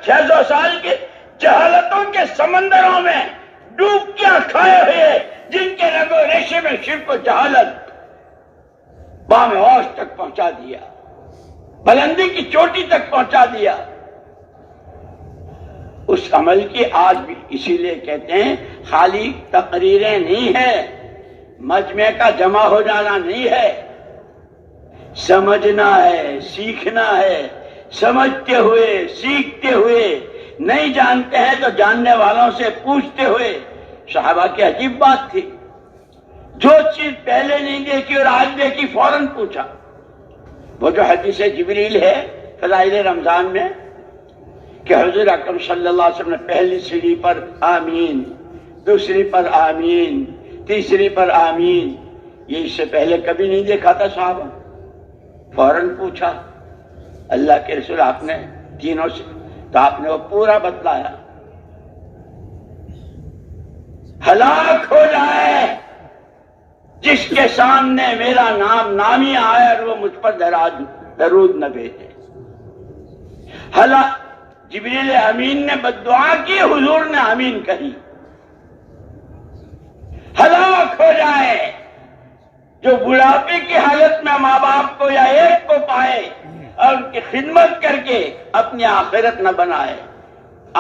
600 سال کی جہالتوں کے سمندروں میں ڈوبکیاں کھائے ہوئے، جن کے رگ و ریشے میں شرک و جہالت بام ہوش تک پہنچا دیا، بلندی کی چوٹی تک پہنچا دیا، اس عمل کی آج بھی. اسی لیے کہتے ہیں خالی تقریریں نہیں ہے، مجمع کا جمع ہو جانا نہیں ہے، سمجھنا ہے، سیکھنا ہے، سمجھتے ہوئے، سیکھتے ہوئے، نہیں جانتے ہیں تو جاننے والوں سے پوچھتے ہوئے. صحابہ کی عجیب بات تھی، جو چیز پہلے نہیں دیکھی اور آج دیکھی فوراً پوچھا. وہ جو حدیث جبریل ہے فضائل رمضان میں کہ حضور اکرم صلی اللہ علیہ وسلم نے پہلی سیڑھی پر آمین، دوسری پر آمین، تیسری پر آمین، یہ اس سے پہلے کبھی نہیں دیکھا تھا. صحابہ فوراً پوچھا اللہ کے رسول آپ نے تینوں سے، تو آپ نے وہ پورا بتلایا. ہلاک ہو جائے جس کے سامنے میرا نام نامی آیا اور وہ مجھ پر درود نہ بھیجے. جبریل امین نے بددعا کی، حضور نے آمین کہی. ہلاک ہو جائے جو بڑھاپے کی حالت میں ماں باپ کو یا ایک کو پائے اور ان کی خدمت کر کے اپنی آخرت نہ بنائے.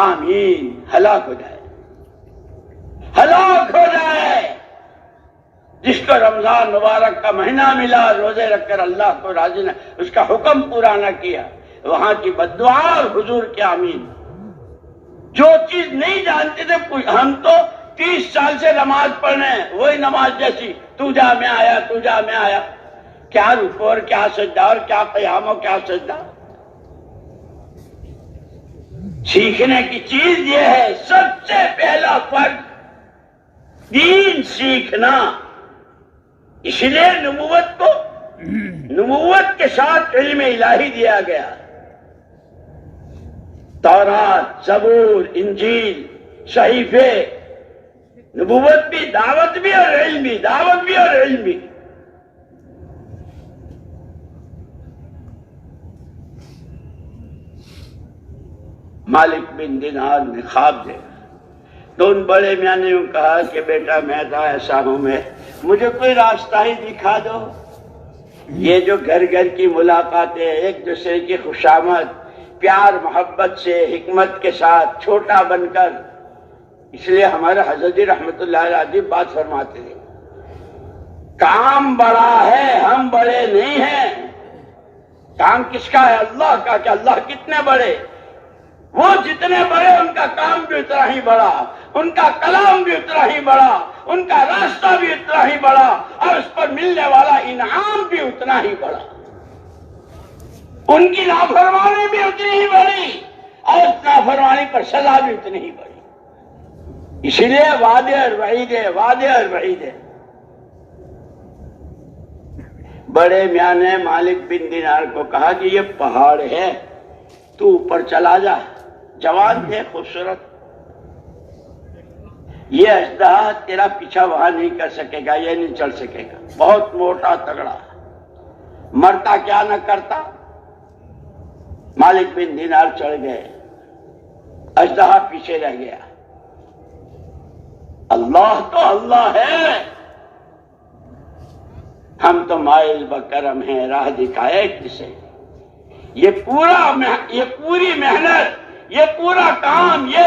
آمین. ہلاک ہو جائے. ہلاک ہو جائے جس کو رمضان مبارک کا مہینہ ملا، روزے رکھ کر اللہ کو راضی نہ، اس کا حکم پورا نہ کیا، وہاں کی بددعا اور حضور کے آمین. جو چیز نہیں جانتے تھے، ہم تو 30 سال سے نماز پڑھنے ہیں، وہی نماز جیسی، تو جا میں آیا، تو جا میں آیا، کیا رکوع اور کیا سجدہ اور کیا قیام اور کیا سجدہ. سیکھنے کی چیز یہ ہے، سب سے پہلا فرض دین سیکھنا. اس لیے نبوت کے ساتھ علم الہی دیا گیا. تورات، زبور، انجیل، صحیفے، نبوت بھی، دعوت بھی اور علم بھی، دعوت بھی اور علم بھی. مالک بن دینار نے خواب دیکھا تو ان بڑے میاں نے یوں کہا کہ بیٹا میں تو ایسا ہوں، میں مجھے کوئی راستہ ہی دکھا دو. یہ جو گھر گھر کی ملاقاتیں، ایک دوسرے کی خوشامد، پیار محبت سے، حکمت کے ساتھ، چھوٹا بن کر. اس لیے ہمارے حضرت رحمت اللہ علیہ بات فرماتے ہیں، کام بڑا ہے، ہم بڑے نہیں ہیں. کام کس کا ہے؟ اللہ کا. کہ اللہ کتنے بڑے، وہ جتنے بڑے ان کا کام بھی اتنا ہی بڑا، ان کا کلام بھی اتنا ہی بڑا، ان کا راستہ بھی اتنا ہی بڑا، اور اس پر ملنے والا انعام بھی اتنا ہی بڑا. ان کی نافرمانی بھی اتنی ہی بڑی اور نافرمانی پر سزا بھی اتنی ہی بڑی. اسی لیے وعدے اور وعید ہے، وعدے اور وعید ہے. بڑے میاں نے مالک بن دینار کو کہا کہ یہ پہاڑ ہے، تو اوپر چلا جا. جوان ہے، خوبصورت، یہ اژدہا تیرا پیچھا وہاں نہیں کر سکے گا، یہ نہیں چل سکے گا، بہت موٹا تگڑا، مرتا کیا نہ کرتا. مالک بن دینار چڑھ گئے، اژدہا پیچھے رہ گیا. اللہ تو اللہ ہے، ہم تو مائل بکرم ہیں، راہ دکھائے کسے. یہ پوری محنت، یہ پورا کام، یہ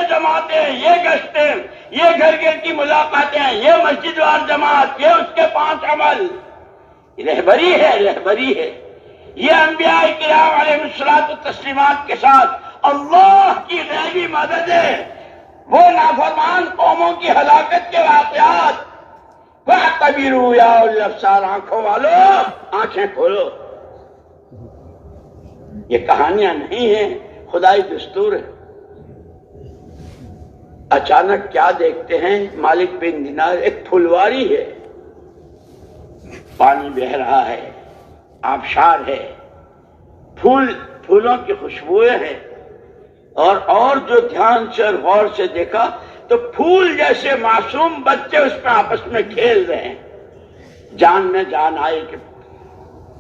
جماعتیں، یہ گشتیں، یہ گھر گھر کی ملاقاتیں، یہ مسجد وار جماعت، یہ اس کے 5 عمل، رہبری ہے، رہبری ہے. یہ انبیاء کرام علیہ الصلوۃ والتسلیمات کے ساتھ اللہ کی غیبی مدد ہے. وہ نافرمان قوموں کی ہلاکت کے واقعات. فَاعْتَبِرُوا يَا أُولِي الْأَبْصَارِ، آنکھوں والو آنکھیں کھولو. یہ کہانیاں نہیں ہیں، خدائی دستور ہے. اچانک کیا دیکھتے ہیں مالک بن دینار؟ ایک پھلواری ہے، پانی بہ رہا ہے، آبشار ہے، پھولوں کی خوشبوئیں ہیں. اور جو دھیان سے اور غور سے دیکھا تو پھول جیسے معصوم بچے اس میں آپس میں کھیل رہے ہیں. جان میں جان آئی کہ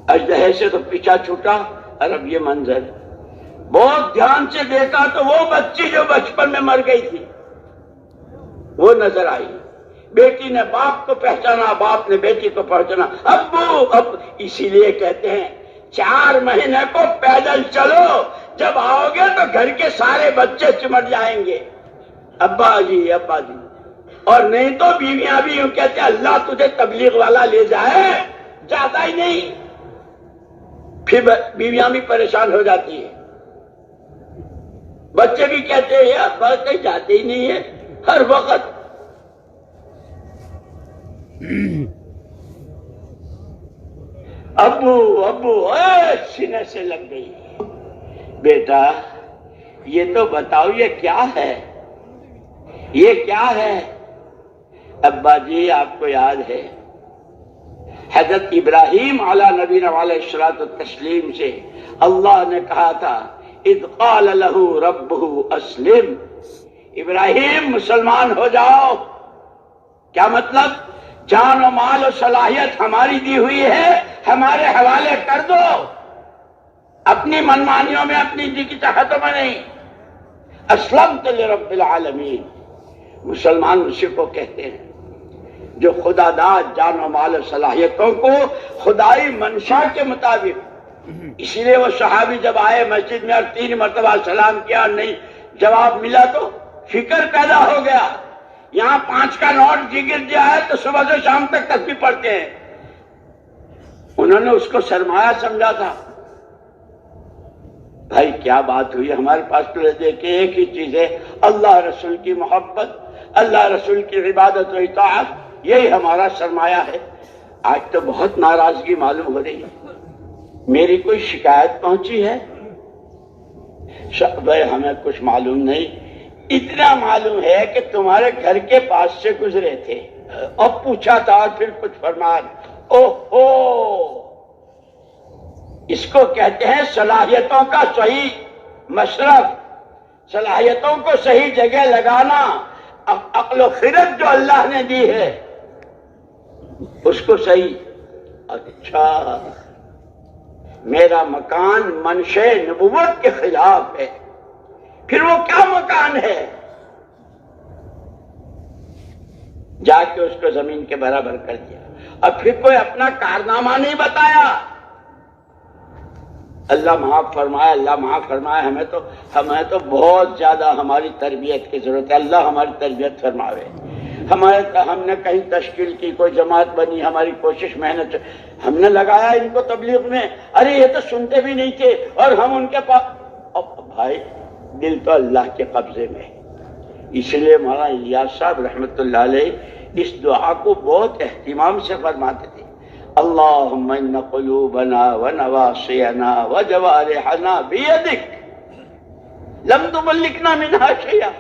اژدہے سے تو پیچھا چھوٹا، اور اب یہ منظر. بہت دھیان سے دیکھا تو وہ بچی جو بچپن میں مر گئی تھی وہ نظر آئی. بیٹی نے باپ کو پہچانا، باپ نے بیٹی کو پہچانا. اب اسی لیے کہتے ہیں 4 مہینے کو پیدل چلو، جب آؤ گے تو گھر کے سارے بچے چمٹ جائیں گے، ابا جی ابا جی. اور نہیں تو بیویاں بھی یوں کہتے ہیں اللہ تجھے تبلیغ والا لے جائے، جاتا ہی نہیں. پھر بیویاں بھی پریشان ہو جاتی ہیں، بچے بھی کہتے ہیں ابا کہیں جاتے ہی نہیں ہے ہر وقت۔ ابو ابو سینے سے لگ گئی، بیٹا یہ تو بتاؤ یہ کیا ہے، یہ کیا ہے؟ ابا جی آپ کو یاد ہے حضرت ابراہیم علی نبینا علیہ الصلوۃ والتسلیم سے اللہ نے کہا تھا اذ قال له ربه اسلم، ابراہیم مسلمان ہو جاؤ۔ کیا مطلب؟ جان و مال و صلاحیت ہماری دی ہوئی ہے، ہمارے حوالے کر دو، اپنی منمانیوں میں، اپنی جی کی چاہتوں میں نہیں۔ اسلمت لرب العالمین، مسلمان اسی کو کہتے ہیں جو خدا داد جان و مال و صلاحیتوں کو خدائی منشا کے مطابق، اسی لیے وہ صحابی جب آئے مسجد میں اور 3 مرتبہ سلام کیا اور نہیں جواب ملا تو فکر پیدا ہو گیا، یہاں 5 کا نوٹ جی گر دیا ہے تو صبح سے شام تک تسبیح پڑھتے ہیں۔ انہوں نے اس کو سرمایہ سمجھا تھا۔ بھائی کیا بات ہوئی، ہمارے پاس تو دیکھیں ایک ہی چیز ہے، اللہ رسول کی محبت، اللہ رسول کی عبادت و اطاعت، یہی ہمارا سرمایہ ہے۔ آج تو بہت ناراضگی معلوم ہو رہی ہے۔ میری کوئی شکایت پہنچی ہے؟ بھائی ہمیں کچھ معلوم نہیں، اتنا معلوم ہے کہ تمہارے گھر کے پاس سے گزرے تھے اور پوچھا تھا اور پھر کچھ فرمان۔ اوہو، اس کو کہتے ہیں صلاحیتوں کا صحیح مصرف، صلاحیتوں کو صحیح جگہ لگانا، عقل و خرد جو اللہ نے دی ہے اس کو صحیح۔ اچھا میرا مکان منشے نبوت کے خلاف ہے، پھر وہ کیا مکان ہے؟ جا کے اس کو زمین کے برابر کر دیا اور پھر کوئی اپنا کارنامہ نہیں بتایا۔ اللہ معاف فرمائے، اللہ معاف فرمائے، ہمیں تو بہت زیادہ ہماری تربیت کی ضرورت ہے، اللہ ہماری تربیت فرماوے۔ ہم نے کہیں تشکیل کی، کوئی جماعت بنی، ہماری کوشش محنت ہم نے لگایا ان کو تبلیغ میں، ارے یہ تو سنتے بھی نہیں تھے اور ہم ان کے پاس۔ بھائی دل تو اللہ کے قبضے میں، اس لیے مولانا الیاس صاحب رحمۃ اللہ علیہ اس دعا کو بہت اہتمام سے فرماتے تھے، اللہم ان قلوبنا ونواصینا وجوارحنا بیدک لم تملکنا منها شیئا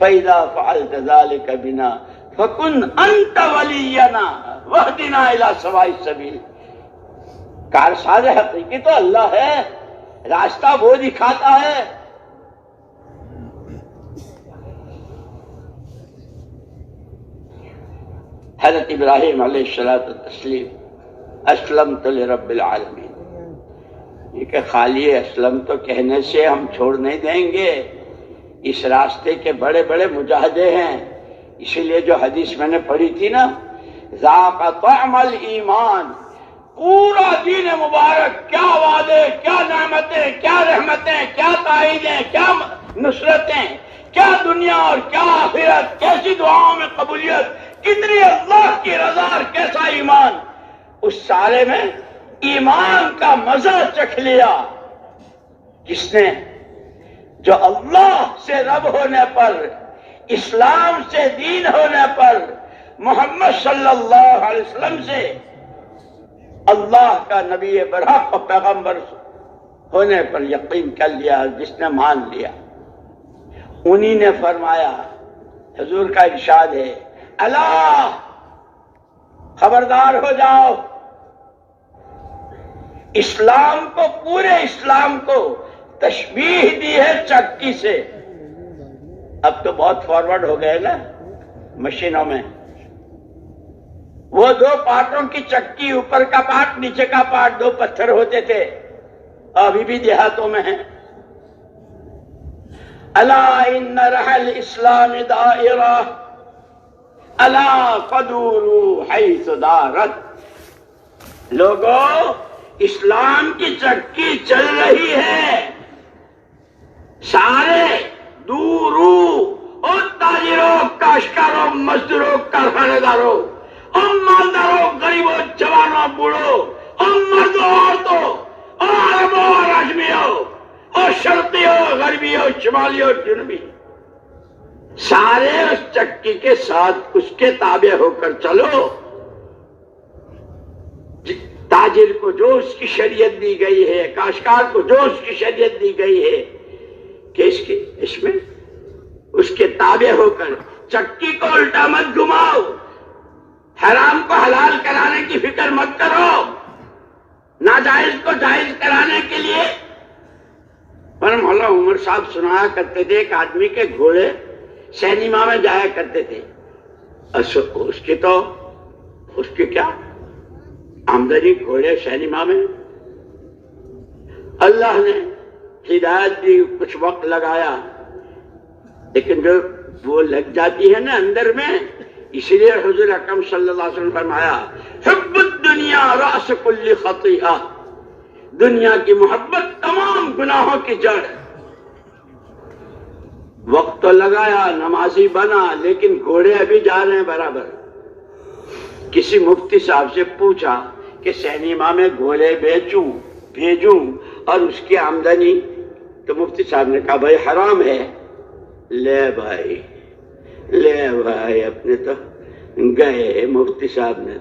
فاذا فعلت ذلك بنا فکن انت ولینا واہدنا الی سواء السبیل۔ کارساز حقیقی تو اللہ ہے، راستہ وہ دکھاتا ہے۔ حضرت ابراہیم علیہ الصلوۃ والتسلیم اسلمت لرب العالمین، یہ کہ خالی اسلم تو کہنے سے ہم چھوڑ نہیں دیں گے، اس راستے کے بڑے بڑے مجاہدے ہیں۔ اسی لیے جو حدیث میں نے پڑھی تھی نا، ذاق طعم الایمان، پورا دین مبارک، کیا وعدے، کیا نعمتیں، کیا رحمتیں، کیا تائیدیں، کیا نصرتیں، کیا دنیا اور کیا آخرت، کیسی دعاؤں میں قبولیت، کتنی اللہ کی رضا اور کیسا ایمان، اس سارے میں ایمان کا مزہ چکھ لیا جس نے، جو اللہ سے رب ہونے پر، اسلام سے دین ہونے پر، محمد صلی اللہ علیہ وسلم سے اللہ کا نبی برحق و پیغمبر ہونے پر یقین کر لیا، جس نے مان لیا، انہی نے فرمایا، حضور کا ارشاد ہے، اللہ خبردار ہو جاؤ، اسلام کو، پورے اسلام کو تشبیہ دی ہے چکی سے۔ اب تو بہت فارورڈ ہو گئے نا مشینوں میں، وہ 2 پارٹوں کی چکی، اوپر کا پارٹ نیچے کا پارٹ 2 پتھر ہوتے تھے، ابھی بھی دیہاتوں میں ہیں۔ الا ان رحل اسلام دائرہ الا قدوروا حیث دارت، لوگوں اسلام کی چکی چل رہی ہے، سارے دورو اور تاجروں، کاشتکاروں، مزدوروں، کارخانہ داروں اور مالداروں، غریبوں، جوانوں، بوڑھوں اور مردوں، عورتوں، شمالی اور جنوبی، سارے اس چکی کے ساتھ اس کے تابع ہو کر چلو۔ تاجر کو جو اس کی شریعت دی گئی ہے، کاشتکار کو جو اس کی شریعت دی گئی ہے، کہ اس میں اس کے تابع ہو کر چکی کو الٹا مت گھماؤ، حرام کو حلال کرانے کی فکر مت کرو، ناجائز کو جائز کرانے کے لیے۔ پر مولا عمر صاحب سنایا کرتے تھے، ایک آدمی کے گھوڑے سینما میں جایا کرتے تھے، اس کی کیا آمدنی گھوڑے سینما میں۔ اللہ نے ہدایت دی، کچھ وقت لگایا، لیکن جو وہ لگ جاتی ہے نا اندر میں، اسی لیے حضور اکرم صلی اللہ علیہ وسلم فرمایا حب الدنیا رأس کل خطیئہ، دنیا کی محبت تمام گناہوں کی جڑ۔ وقت تو لگایا، نمازی بنا، لیکن گھوڑے ابھی جا رہے ہیں برابر۔ کسی مفتی صاحب سے پوچھا کہ سینما میں گھوڑے بھیجوں اور اس کی آمدنی، تو مفتی صاحب نے کہا بھائی حرام ہے۔ لے بھائی اپنے تو گئے مفتی صاحب نے۔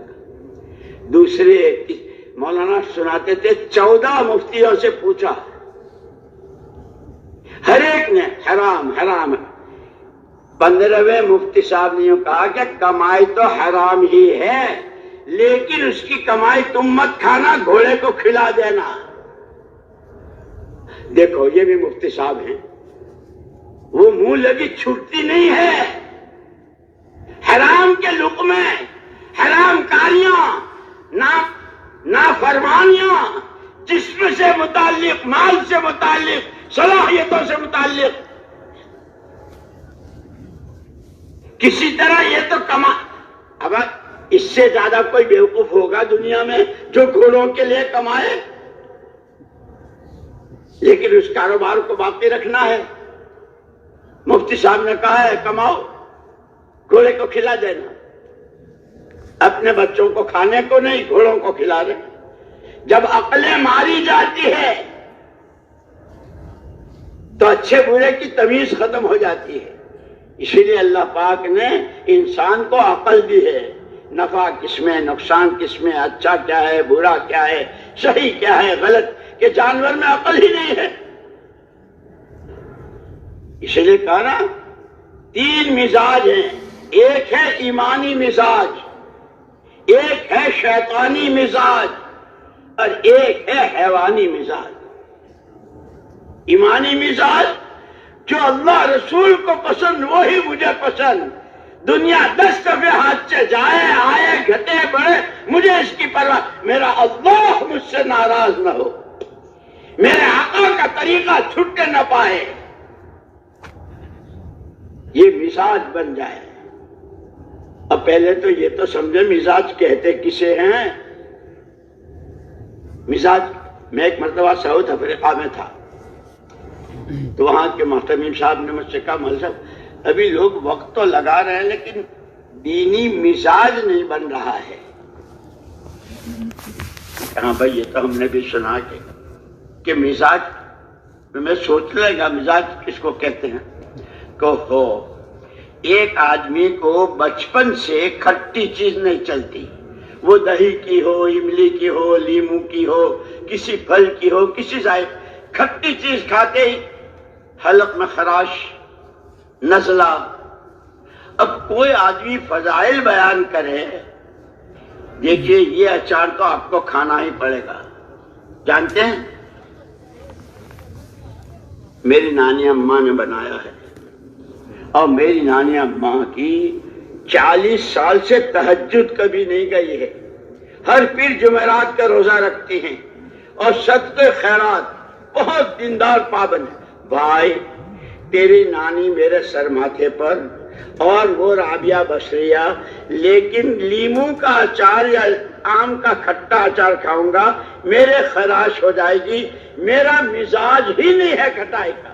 دوسرے مولانا سناتے تھے 14 مفتیوں سے پوچھا، ہر ایک نے حرام حرام۔ 15ویں مفتی صاحب نے کہا کہ کمائی تو حرام ہی ہے، لیکن اس کی کمائی تم مت کھانا، گھوڑے کو کھلا دینا۔ دیکھو یہ بھی مفتی صاحب ہیں، وہ منہ لگی چھوٹتی نہیں ہے۔ حرام کے لقمے، حرام کاریاں، نافرمانیاں، جسم سے متعلق، مال سے متعلق، صلاحیتوں سے متعلق، کسی طرح یہ تو اب اس سے زیادہ کوئی بیوقوف ہوگا دنیا میں جو گھوڑوں کے لیے کمائے، لیکن اس کاروبار کو باقی رکھنا ہے۔ مفتی صاحب نے کہا ہے کماؤ، گھوڑے کو کھلا دینا، اپنے بچوں کو کھانے کو نہیں، گھوڑوں کو کھلا دینا۔ جب عقلیں ماری جاتی ہے تو اچھے برے کی تمیز ختم ہو جاتی ہے۔ اسی لیے اللہ پاک نے انسان کو عقل دی ہے، نفع کس میں، نقصان کس میں، اچھا کیا ہے، برا کیا ہے، صحیح کیا ہے، غلط، کہ جانور میں عقل ہی نہیں ہے۔ اس لیے کہا نا 3 مزاج ہیں، ایک ہے ایمانی مزاج، ایک ہے شیطانی مزاج، اور ایک ہے حیوانی مزاج۔ ایمانی مزاج جو اللہ رسول کو پسند وہی مجھے پسند، دنیا 10 دفعہ ہاتھ سے جائے آئے گھٹے بڑھے مجھے اس کی پرواہ، میرا اللہ مجھ سے ناراض نہ ہو، میرے آقا کا طریقہ چھٹے نہ پائے، یہ مزاج بن جائے۔ اب پہلے تو یہ تو سمجھے مزاج کہتے کسے ہیں۔ مزاج، میں ایک مرتبہ ساؤتھ افریقہ میں تھا، تو وہاں کے محتمیم صاحب نے مجھ سے کہا مول صاحب ابھی لوگ وقت تو لگا رہے ہیں لیکن دینی مزاج نہیں بن رہا ہے۔ ہاں بھائی یہ تو ہم نے بھی سنا کہ مزاج، میں سوچ لے گا مزاج کس کو کہتے ہیں، کہ ہو ایک آدمی کو بچپن سے کھٹی چیز نہیں چلتی، وہ دہی کی ہو، املی کی ہو، لیمو کی ہو، کسی پھل کی ہو، کسی ذائقے، کھٹی چیز کھاتے ہی حلق میں خراش، نزلہ۔ اب کوئی آدمی فضائل بیان کرے، دیکھیے یہ اچار تو آپ کو کھانا ہی پڑے گا، جانتے ہیں میری نانی اماں نے بنایا ہے، اور میری نانی اماں کی 40 سال سے تہجد کبھی نہیں گئی ہے، ہر پیر جمعرات کا روزہ رکھتی ہیں، اور صدقے خیرات بہت دیندار پابند ہے۔ بھائی تیری نانی میرے سر ماتھے پر اور وہ رابعہ بصریہ، لیکن لیمو کا اچار یا آم کا کھٹا اچار کھاؤں گا میرے خراش ہو جائے گی، میرا مزاج ہی نہیں ہے کھٹائی کا۔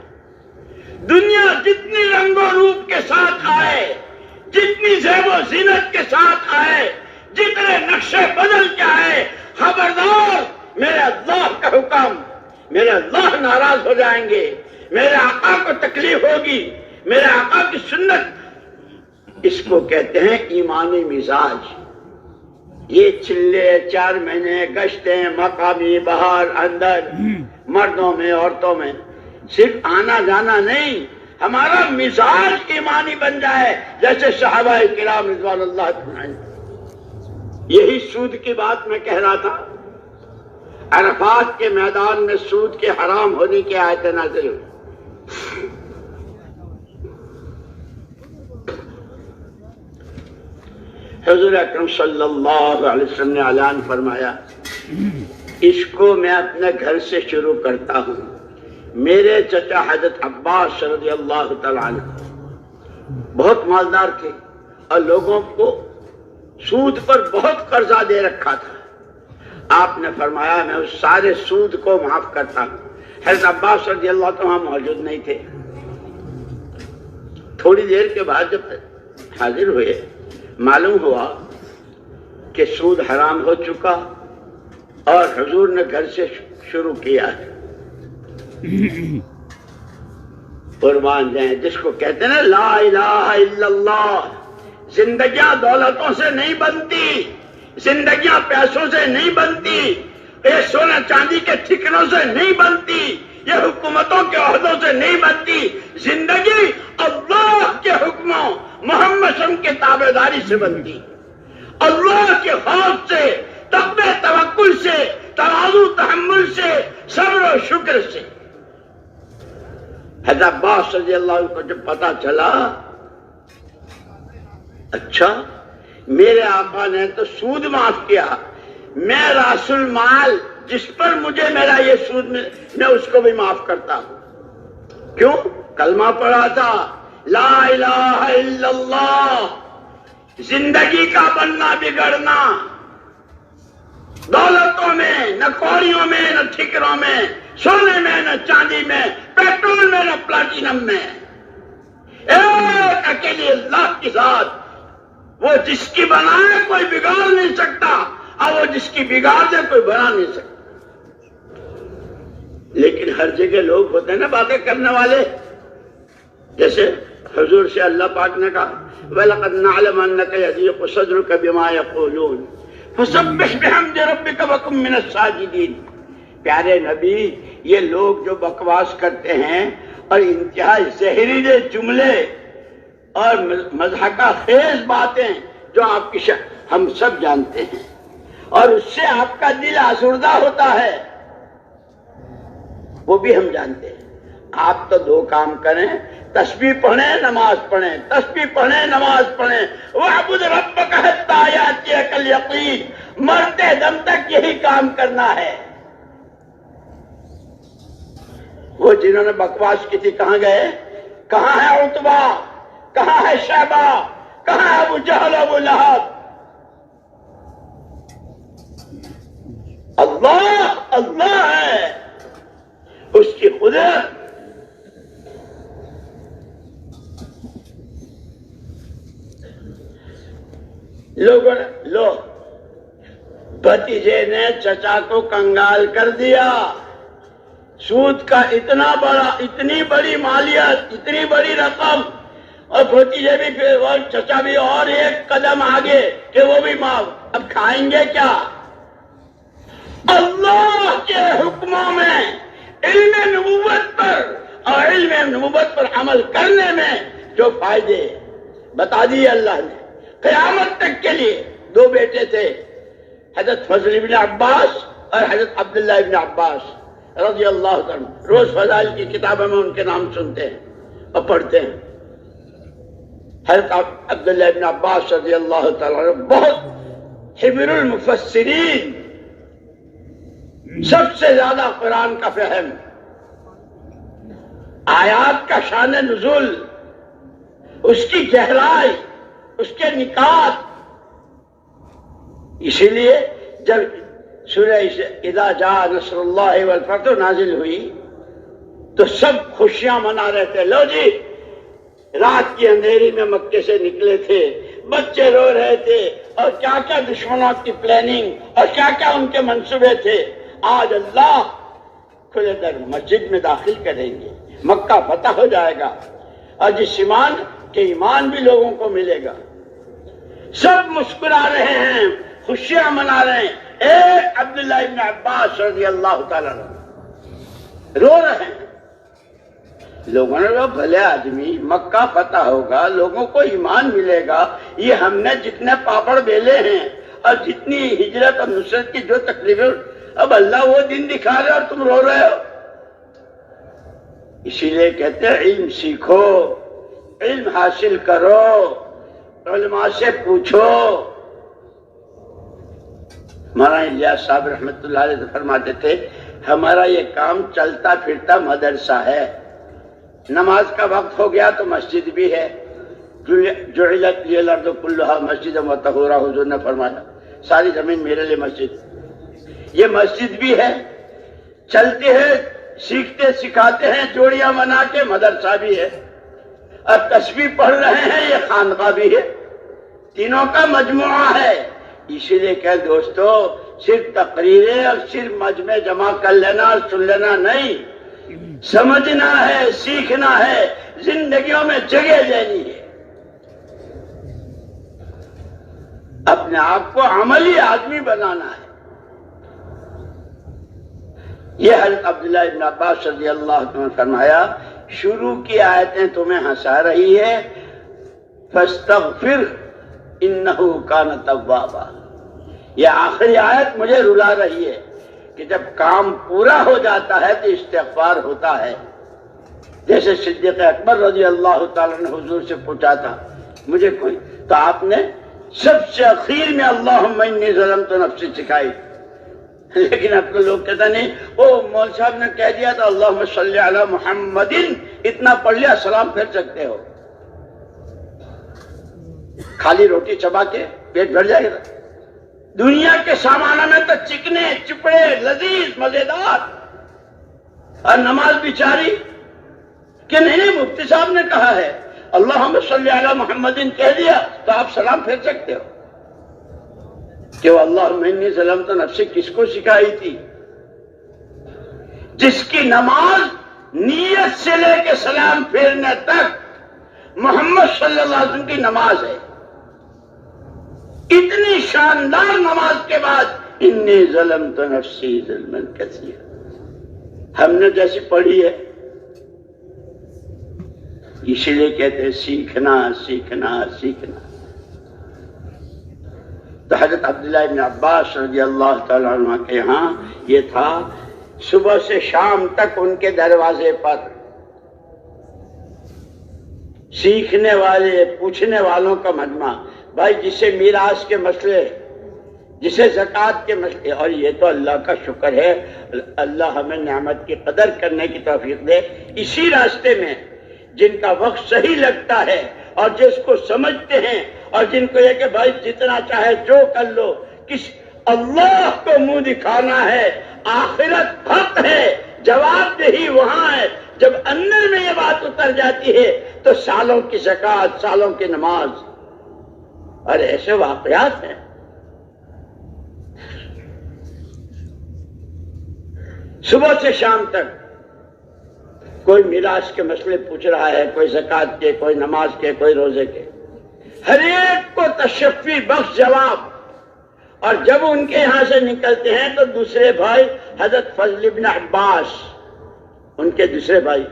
دنیا جتنی رنگ و روپ کے ساتھ آئے، جتنی زیب و زینت کے ساتھ آئے، جتنے نقشے بدل کے آئے، خبردار میرے اللہ کا حکم، میرے اللہ ناراض ہو جائیں گے۔ میرے آقا کو تکلیف ہوگی، میرے آقا کی سنت، اس کو کہتے ہیں ایمانی مزاج۔ یہ چلے 4 مہینے گشتیں مقامی باہر اندر، مردوں میں عورتوں میں، صرف آنا جانا نہیں، ہمارا مزاج ایمانی بن جائے جیسے صحابہ کرام رضوان اللہ تعالی۔ یہی سود کی بات میں کہہ رہا تھا۔ عرفات کے میدان میں سود کے حرام ہونے کی آیت نازل ہوئی۔ حضور اکرم صلی اللہ علیہ وسلم نے اعلان فرمایا، اس کو میں اپنے گھر سے شروع کرتا ہوں۔ میرے چچا حضرت عباس رضی اللہ تعالیٰ عنہ بہت مالدار تھے اور لوگوں کو سود پر بہت قرضہ دے رکھا تھا۔ آپ نے فرمایا میں اس سارے سود کو معاف کرتا ہوں۔ حضرت عباس رضی اللہ تعالیٰ موجود نہیں تھے۔ تھوڑی دیر کے بعد جب حاضر ہوئے، معلوم ہوا کہ سود حرام ہو چکا اور حضور نے گھر سے شروع کیا ہے۔ قربان جائیں، جس کو کہتے ہیں نا لا الہ الا اللہ۔ زندگیاں دولتوں سے نہیں بنتی، زندگیاں پیسوں سے نہیں بنتی، یہ سونا چاندی کے ٹھکروں سے نہیں بنتی، یہ حکومتوں کے عہدوں سے نہیں بنتی۔ زندگی اللہ کے حکموں، محمد صلی اللہ علیہ وسلم کے تابعداری سے بنتی، اللہ کے خوف سے، تقوی توکل سے، تواضع تحمل سے، صبر و شکر سے۔ حضرت عباس رضی اللہ عنہ کو جب پتا چلا، اچھا میرے آقا نے تو سود معاف کیا، میں راس المال جس پر مجھے میرا یہ سود میں اس کو بھی معاف کرتا ہوں۔ کیوں؟ کلمہ پڑھا تھا لا الہ الا اللہ۔ زندگی کا بننا بگڑنا دولتوں میں، نہ کوڑیوں میں، نہ ٹھکروں میں، سونے میں، نہ چاندی میں، پیٹرول میں، نہ پلاٹینم میں، ایک اکیلی اللہ کے ساتھ۔ وہ جس کی بنائے کوئی بگاڑ نہیں سکتا اور وہ جس کی بگاڑ دے کوئی بنا نہیں سکتا۔ لیکن ہر جگہ لوگ ہوتے ہیں نا باتیں کرنے والے، جیسے حضور سے اللہ پاک نے کہا وَلَقَدْ نَعْلَمُ أَنَّكَ يَضِيقُ صَدْرُكَ بِمَا يَقُولُونَ فَسَبِّحْ بِحَمْدِ رَبِّكَ وَكُن مِّنَ السَّاجِدِينَ۔ پیارے نبی، یہ لوگ جو بکواس کرتے ہیں اور انتہائی زہریلے جملے اور مضحکہ خیز باتیں جو آپ کی ہم سب جانتے ہیں، اور اس سے آپ کا دل آزردہ ہوتا ہے، وہ بھی ہم جانتے ہیں۔ آپ تو 2 کام کریں، تسبیح پڑھیں، نماز پڑھیں، تسبیح پڑھیں، نماز پڑھیں۔ وَاعْبُدْ رَبَّكَ حَتَّىٰ يَأْتِيَكَ الْيَقِينُ۔ مرتے دم تک یہی کام کرنا ہے۔ وہ جنہوں نے بکواس کی تھی کہاں گئے؟ کہاں ہے عتبہ؟ کہاں ہے شیبہ؟ کہاں ہے ابو جہل ابو لہب؟ اللہ اللہ ہے، اس کی قدرت۔ لوگ بھتیجے نے چچا کو کنگال کر دیا، سود کا اتنی بڑی مالیت، اتنی بڑی رقم، اور بھتیجے بھی پھر اور چچا بھی اور ایک قدم آگے کہ وہ بھی معاف۔ اب کھائیں گے کیا؟ اللہ کے حکموں میں علم نبوت پر اور علم نبوت پر عمل کرنے میں جو فائدے بتا دیے اللہ نے قیامت تک کے لیے۔ 2 بیٹے تھے، حضرت فضل ابن عباس اور حضرت عبداللہ ابن عباس رضی اللہ عنہ۔ روز فضائل کی کتابوں میں ان کے نام سنتے ہیں اور پڑھتے ہیں۔ حضرت عبداللہ ابن عباس رضی اللہ تعالیٰ عنہ بہت حبر المفسرین، سب سے زیادہ قرآن کا فہم، آیات کا شان نزول، اس کی گہرائی، اس کے نکات۔ اسی لیے جب سورہ اذا جاء نصر اللہ والفتح نازل ہوئی تو سب خوشیاں منا رہے تھے۔ لو جی، رات کی اندھیری میں مکے سے نکلے تھے، بچے رو رہے تھے، اور کیا کیا دشمنوں کی پلاننگ اور کیا کیا ان کے منصوبے تھے۔ آج اللہ کھلے در مسجد میں داخل کریں گے، مکہ فتح ہو جائے گا اور جس ایمان کے ایمان بھی لوگوں کو ملے گا. سب مسکرا رہے ہیں, خوشیاں منا رہے ہیں. ایک عبداللہ ابن عباس رضی اللہ تعالیٰ عنہ رو رہے ہیں. لوگوں نے کہا بھلے آدمی, مکہ فتح ہوگا, لوگوں کو ایمان ملے گا, یہ ہم نے جتنے پاپڑ بیلے ہیں اور جتنی ہجرت اور نصرت کی جو تکلیفیں, اب اللہ وہ دن دکھا رہے اور تم رو رہے ہو. اسی لیے کہتے ہیں علم سیکھو, علم حاصل کرو, علماء سے پوچھو. مولانا الیاس صاحب رحمۃ اللہ علیہ فرماتے تھے ہمارا یہ کام چلتا پھرتا مدرسہ ہے. نماز کا وقت ہو گیا تو مسجد بھی ہے. جعلت لی الارض کلھا مسجدا وطہورا, حضور نے فرمایا ساری زمین میرے لیے مسجد. یہ مسجد بھی ہے, چلتے ہیں, سیکھتے سکھاتے ہیں, جوڑیاں بنا کے مدرسہ بھی ہے, اور تسبیح پڑھ رہے ہیں یہ خانقاہ بھی ہے. تینوں کا مجموعہ ہے. اسی لیے کہ دوستو صرف تقریریں اور صرف مجمع جمع کر لینا اور سن لینا نہیں, سمجھنا ہے, سیکھنا ہے, زندگیوں میں جگہ لینی ہے, اپنے آپ کو عملی آدمی بنانا ہے. یہ حضرت عبداللہ ابن عباس رضی اللہ عنہ نے فرمایا شروع کی آیتیں تمہیں ہنسا رہی ہے, فاستغفر انہو کان توابا. یہ آخری آیت مجھے رلا رہی ہے کہ جب کام پورا ہو جاتا ہے تو استغفار ہوتا ہے. جیسے صدیق اکبر رضی اللہ تعالیٰ نے حضور سے پوچھا تھا مجھے کوئی, تو آپ نے سب سے اخیر میں اللہم انی ظلمت نفسی سکھائی. لیکن اب تو لوگ کہتا نہیں, وہ مول صاحب نے کہہ دیا تھا اللہم صلی علی محمد, اتنا پڑھ لیا سلام پھر سکتے ہو. خالی روٹی چبا کے پیٹ بھر جائے گا. دنیا کے سامانوں میں تو چکنے چپڑے لذیذ مزیدار, اور نماز بیچاری کہ نہیں, مفتی صاحب نے کہا ہے اللہم صلی علی محمد کہہ دیا تو آپ سلام پھیر سکتے ہو. کہ وہ اللہم انی ظلمت نفسی کس کو سکھائی تھی؟ جس کی نماز نیت سے لے کے سلام پھیرنے تک محمد صلی اللہ علیہ وسلم کی نماز ہے. اتنی شاندار نماز کے بعد انی ظلمت نفسی ظلما کثیرا, ہم نے جیسی پڑھی ہے. اسی لیے کہتے ہیں سیکھنا سیکھنا سیکھنا. تو حضرت عبداللہ ابن عباس رضی اللہ تعالیٰ عنہ کے ہاں یہ تھا, صبح سے شام تک ان کے دروازے پر سیکھنے والے پوچھنے والوں کا مجمع. بھائی جسے میراث کے مسئلے, جسے زکوٰۃ کے مسئلے, اور یہ تو اللہ کا شکر ہے, اللہ ہمیں نعمت کی قدر کرنے کی توفیق دے. اسی راستے میں جن کا وقت صحیح لگتا ہے اور جس کو سمجھتے ہیں اور جن کو یہ کہ بھائی جتنا چاہے جو کر لو, کس اللہ کو منہ دکھانا ہے, آخرت حق ہے, جواب دہی وہاں ہے. جب اندر میں یہ بات اتر جاتی ہے تو سالوں کی زکوٰۃ, سالوں کی نماز, اور ایسے واقعات ہیں. صبح سے شام تک کوئی میراث کے مسئلے پوچھ رہا ہے, کوئی زکوٰۃ کے, کوئی نماز کے, کوئی روزے کے, ہر ایک کو تشفی بخش جواب. اور جب ان کے یہاں سے نکلتے ہیں تو دوسرے بھائی حضرت فضل ابن عباس, ان کے دوسرے بھائی,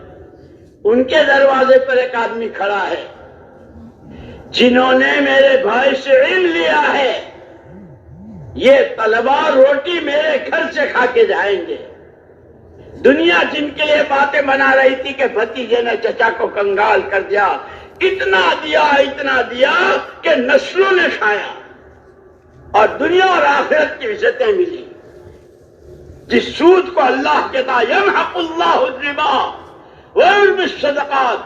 ان کے دروازے پر ایک آدمی کھڑا ہے جنہوں نے میرے بھائی سے علم لیا ہے, یہ طلبہ روٹی میرے گھر سے کھا کے جائیں گے. دنیا جن کے لیے باتیں بنا رہی تھی کہ بھتیجے نے چچا کو کنگال کر دیا, اتنا دیا کہ نسلوں نے کھایا اور دنیا اور آخرت کی عزتیں ملی. جس سود کو اللہ کہتا یمحق اللہ الربا ویربی الصدقات,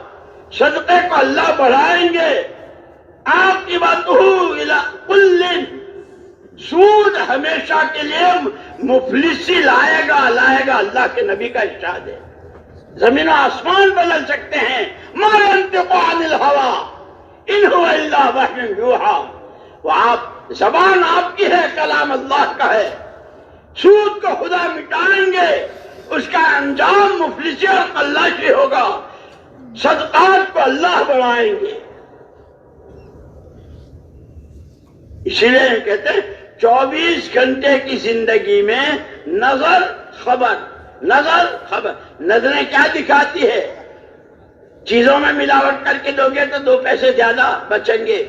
صدقے کو اللہ بڑھائیں گے, عاقبتہ الی کل, سود ہمیشہ کے لیے مفلسی لائے گا. اللہ کے نبی کا ارشاد ہے. زمین و آسمان بدل سکتے ہیں, ما ينطق عن الهوى ان هو الا وحی یوحی. وہ آپ زبان آپ کی ہے, کلام اللہ کا ہے. سود کو خدا مٹائیں گے, اس کا انجام مفلسی اور قلاشی ہوگا، صدقات کو اللہ بڑھائیں گے۔ اسی لیے کہتے ہیں 24 گھنٹے کی زندگی میں نظر خبر، نظر خبر۔ نظریں کیا دکھاتی ہے؟ چیزوں میں ملاوٹ کر کے دو گے تو 2 پیسے زیادہ بچیں گے،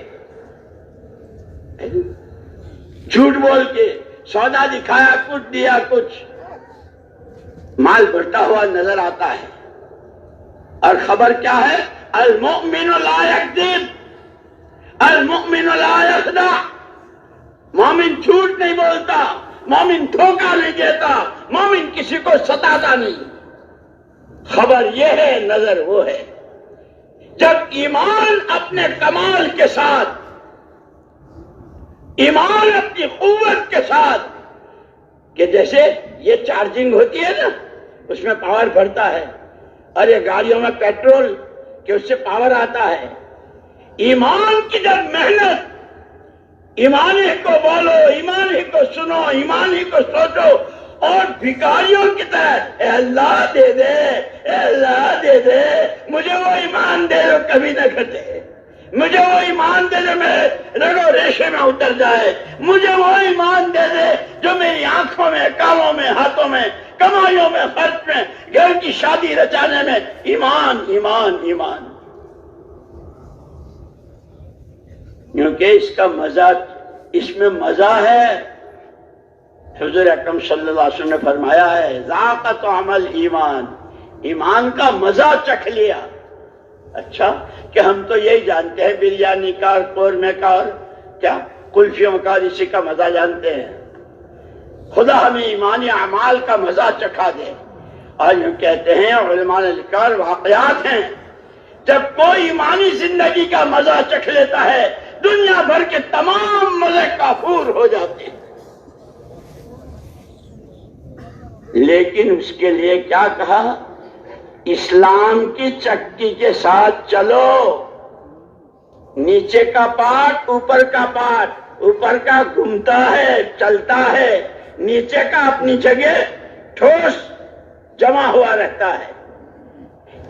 جھوٹ بول کے سودا دکھایا کچھ دیا کچھ، مال بڑھتا ہوا نظر آتا ہے۔ اور خبر کیا ہے؟ المؤمن لا یکذب، المؤمن لا یخدع۔ مومن جھوٹ نہیں بولتا، مومن دھوکہ نہیں دیتا، مومن کسی کو ستاتا نہیں۔ خبر یہ ہے، نظر وہ ہے۔ جب ایمان اپنے کمال کے ساتھ، ایمان اپنی قوت کے ساتھ، کہ جیسے یہ چارجنگ ہوتی ہے نا، اس میں پاور بڑھتا ہے، اور یہ گاڑیوں میں پیٹرول کہ اس سے پاور آتا ہے۔ ایمان کی جب محنت، ایمان ہی کو بولو، ایمان ہی کو سنو، ایمان ہی کو سوچو، اور بھکاریوں کی طرح اے اللہ دے دے، اے اللہ دے دے، مجھے وہ ایمان دے جو کبھی نہ گھٹے، مجھے وہ ایمان دے جو میرے رگو ریشے میں اتر جائے، مجھے وہ ایمان دے دے جو میری آنکھوں میں، کانوں میں، ہاتھوں میں، کمائیوں میں، خرچ میں، گھر کی شادی رچانے میں ایمان، ایمان، ایمان۔ کیونکہ اس کا مزہ، اس میں مزہ ہے۔ حضور اکرم صلی اللہ علیہ وسلم نے فرمایا ہے ذاق طعم الایمان، ایمان کا مزہ چکھ لیا۔ اچھا کہ ہم تو یہی جانتے ہیں بریانی کا اور قورمے کا اور کیا کلفیوں کا، اسی کا مزہ جانتے ہیں۔ خدا ہمیں ایمانی اعمال کا مزہ چکھا دے۔ اور یوں کہتے ہیں علماء نے لکھا، واقعات ہیں، جب کوئی ایمانی زندگی کا مزہ چکھ لیتا ہے دنیا بھر کے تمام مزے کافور ہو جاتے ہیں۔ لیکن اس کے لیے کیا کہا؟ اسلام کی چکی کے ساتھ چلو، نیچے کا پارٹ اوپر کا پارٹ، اوپر کا گھومتا ہے چلتا ہے، نیچے کا اپنی جگہ ٹھوس جمع ہوا رہتا ہے۔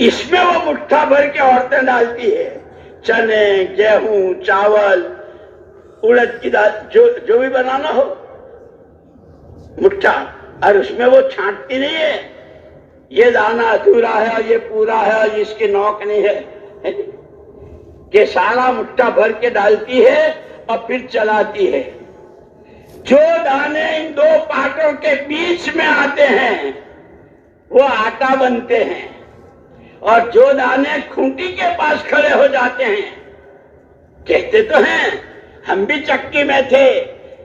اس میں وہ مٹھا بھر کے عورتیں ڈالتی ہے، چنے، گیہوں، چاول، اڑد کی دال، جو بھی بنانا ہو مٹھا، اور اس میں وہ چھانٹتی نہیں ہے یہ دانہ ادھورا ہے اور یہ پورا ہے اور اس کی نوک نہیں ہے، کہ سارا مٹھا بھر کے ڈالتی ہے اور پھر چلاتی ہے۔ جو دانے ان 2 پاٹوں کے بیچ میں آتے ہیں وہ آٹا بنتے ہیں، اور جو دانے کھونٹی کے پاس کھڑے ہو جاتے ہیں، کہتے تو ہیں ہم بھی چکی میں تھے،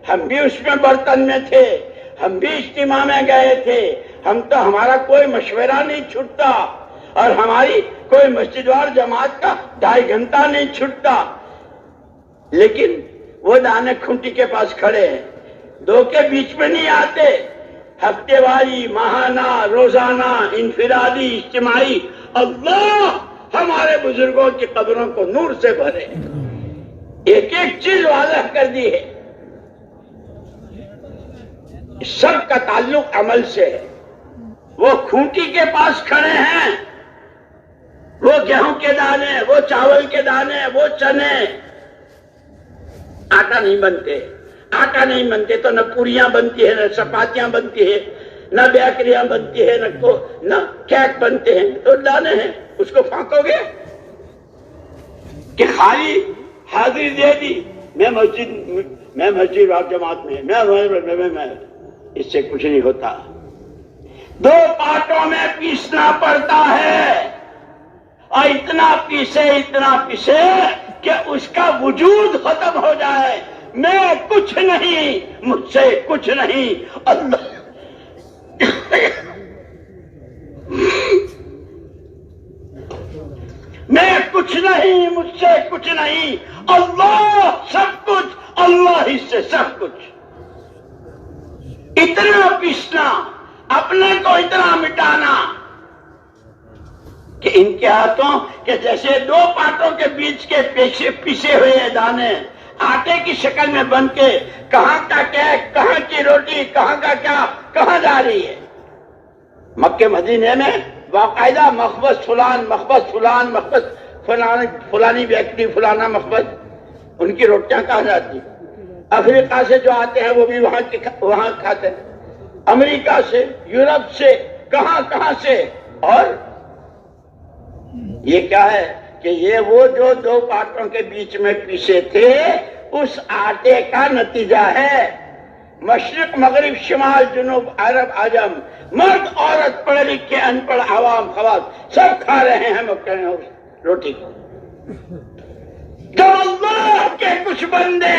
ہم بھی اس میں برتن میں تھے، ہم بھی اجتماع میں گئے تھے، ہمارا کوئی مشورہ نہیں چھوٹتا، اور ہماری کوئی مسجد وار جماعت کا 2.5 گھنٹہ نہیں چھوٹتا، لیکن وہ دانے کھونٹی کے پاس کھڑے ہیں، 2 کے بیچ میں نہیں آتے۔ ہفتے واری، ماہانہ، روزانہ، انفرادی، اجتماعی، اللہ ہمارے بزرگوں کی قبروں کو نور سے بھرے، ایک ایک چیز واضح کر دی ہے۔ سب کا تعلق عمل سے ہے۔ وہ کھونٹی کے پاس کھڑے ہیں، وہ گیہوں کے دانے، وہ چاول کے دانے، وہ چنے، آٹا نہیں بنتے، آٹا نہیں بنتے تو نہ پوریاں بنتی ہے، نہ چپاتیاں بنتی ہے، نہ بیکریاں بنتی ہے، نہ کیک بنتے ہیں، تو دانے ہیں، اس کو پھانکو گے کہ خالی حاضری دے دی، میں مسجد اور جماعت میں، میں اس سے کچھ نہیں ہوتا۔ 2 پاٹوں میں پیسنا پڑتا ہے، اور اتنا پیسے کہ اس کا وجود ختم ہو جائے، میں کچھ نہیں، مجھ سے کچھ نہیں، اللہ میں کچھ نہیں، مجھ سے کچھ نہیں، اللہ سب کچھ، اللہ ہی سے سب کچھ۔ اتنا پیسنا، اپنے کو اتنا مٹانا کہ ان کے ہاتھوں کہ جیسے 2 پاٹوں کے بیچ کے پیسے ہوئے دانے آٹے کی شکل میں بن کے کہاں کا کیک، کہاں کی روٹی، کہاں کا کیا، کہاں جا رہی ہے۔ مکے مدینے میں باقاعدہ مخبز فلان، مخبز فلان، مخبز فلانی ویکتی، فلانا مخبز، ان کی روٹیاں کہاں جاتی؟ افریقہ سے جو آتے ہیں وہ بھی وہاں کھاتے ہیں، امریکہ سے، یورپ سے، کہاں کہاں سے۔ اور یہ کیا ہے کہ یہ وہ جو دو پارٹوں کے بیچ میں پیسے تھے اس آٹے کا نتیجہ ہے۔ مشرق مغرب شمال جنوب عرب عجم، مرد عورت پڑھے لکھے ان پڑھ عوام خواص سب کھا رہے ہیں مکے میں اس روٹی کو۔ جب اللہ کے کچھ بندے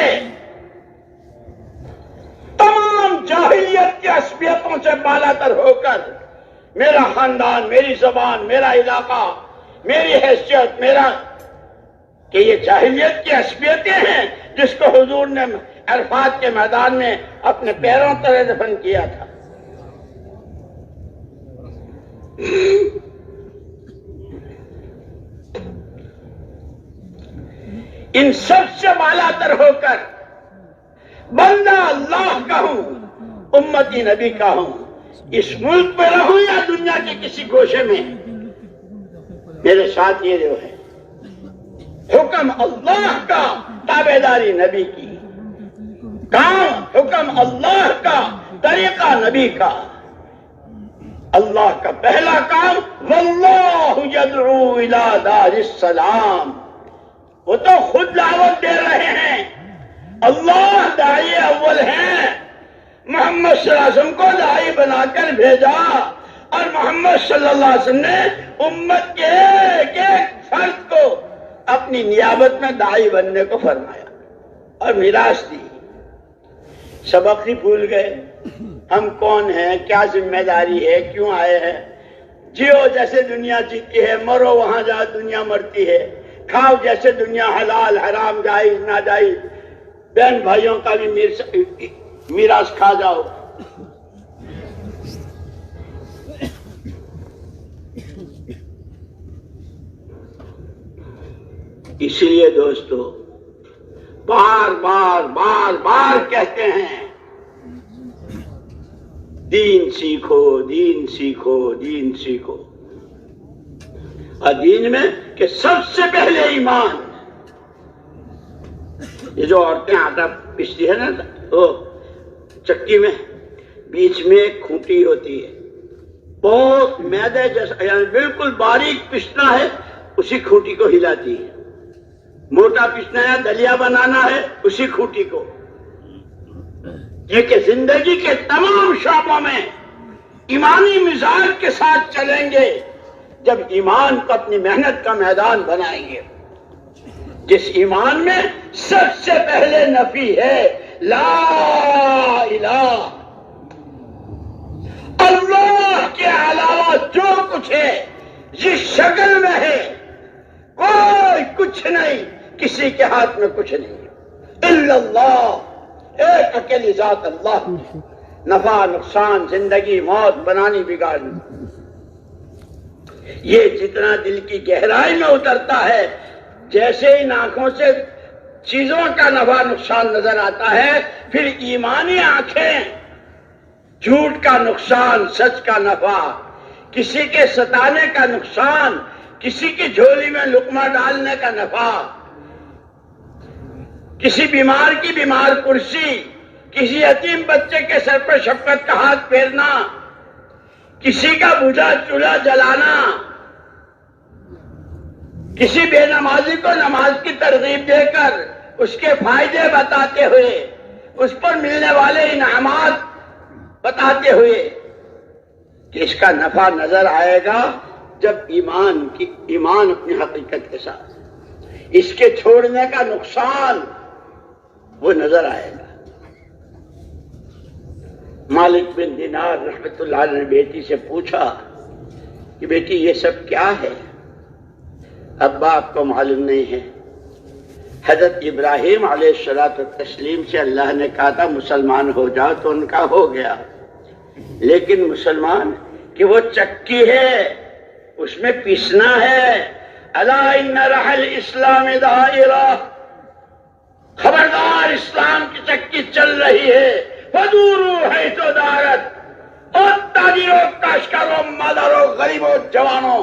تمام جاہلیت کی عصبیتوں سے بالا تر ہو کر میرا خاندان، میری زبان، میرا علاقہ، میری حیثیت، میرا، کہ یہ جاہلیت کی عصبیتیں ہیں جس کو حضور نے عرفات کے میدان میں اپنے پیروں تلے دفن کیا تھا۔ ان سب سے بالا تر ہو کر بندہ اللہ کا ہوں، امتی نبی کا ہوں، اس ملک میں رہوں یا دنیا کے کسی گوشے میں، میرے ساتھ یہ جو ہے حکم اللہ کا، تابعداری نبی کی، کام حکم اللہ کا، طریقہ نبی کا۔ اللہ کا پہلا کام واللہ یدعو الی دار السلام، وہ تو خود دعوت دے رہے ہیں، اللہ داعی اول ہیں، محمد صلی اللہ علیہ وسلم کو داعی بنا کر بھیجا، اور محمد صلی اللہ علیہ وسلم نے امت کے ایک ایک فرد کو اپنی نیابت میں داعی بننے کو فرمایا اور میراث دی۔ سبق ہی بھول گئے ہم کون ہیں، کیا ذمہ داری ہے، کیوں آئے ہیں۔ جیو جیسے دنیا جیتی ہے، مرو وہاں جہاں دنیا مرتی ہے، کھاؤ جیسے دنیا حلال حرام جائز ناجائز، بہن بھائیوں کا بھی میراث کھا جاؤ۔ اسی لیے دوستو بار بار بار بار کہتے ہیں دین سیکھو، دین سیکھو، دین سیکھو۔ اور دین میں کہ سب سے پہلے ایمان۔ یہ جو عورتیں آٹا پیستی ہے نا وہ چکی میں، بیچ میں ایک کھوٹی ہوتی ہے، بہت میدے جیسا، یعنی بالکل باریک پسنا ہے، اسی کھوٹی کو ہلاتی ہے۔ موٹا پسنا ہے، دلیا بنانا ہے، اسی کھوٹی کو۔ یہ کہ زندگی کے تمام شعبوں میں ایمانی مزاج کے ساتھ چلیں گے جب ایمان کو اپنی محنت کا میدان بنائیں گے، جس ایمان میں سب سے پہلے نفی ہے لا الہ، اللہ کے علاوہ جو کچھ ہے جس شکل میں ہے کوئی کچھ نہیں، کسی کے ہاتھ میں کچھ نہیں، الا اللہ، ایک اکیلی ذات اللہ، نفع نقصان، زندگی موت، بنانی بگاڑنی۔ یہ جتنا دل کی گہرائی میں اترتا ہے، جیسے ہی آنکھوں سے چیزوں کا نفع نقصان نظر آتا ہے، پھر ایمانی آنکھیں جھوٹ کا نقصان، سچ کا نفع، کسی کے ستانے کا نقصان، کسی کی جھولی میں لقمہ ڈالنے کا نفع، کسی بیمار کی بیمار کرسی، کسی یتیم بچے کے سر پر شفقت کا ہاتھ پھیرنا، کسی کا بجھا چولہا جلانا، کسی بے نمازی کو نماز کی ترغیب دے کر اس کے فائدے بتاتے ہوئے، اس پر ملنے والے انعامات بتاتے ہوئے، کہ اس کا نفع نظر آئے گا جب ایمان اپنی حقیقت کے ساتھ، اس کے چھوڑنے کا نقصان وہ نظر آئے گا۔ مالک بن دینار رحمت اللہ علیہ نے بیٹی سے پوچھا کہ بیٹی یہ سب کیا ہے؟ ابا آپ کو معلوم نہیں ہے؟ حضرت ابراہیم علیہ الصلوۃ والتسلیم سے اللہ نے کہا تھا مسلمان ہو جاؤ، تو ان کا ہو گیا، لیکن مسلمان کہ وہ چکی ہے، اس میں پیسنا ہے۔ الا ان رحل اسلام دائرہ، خبردار اسلام کی چکی چل رہی ہے، فدوروا حیث دارت، اور تاجروں، کاشتکاروں، مالداروں، غریبوں، جوانوں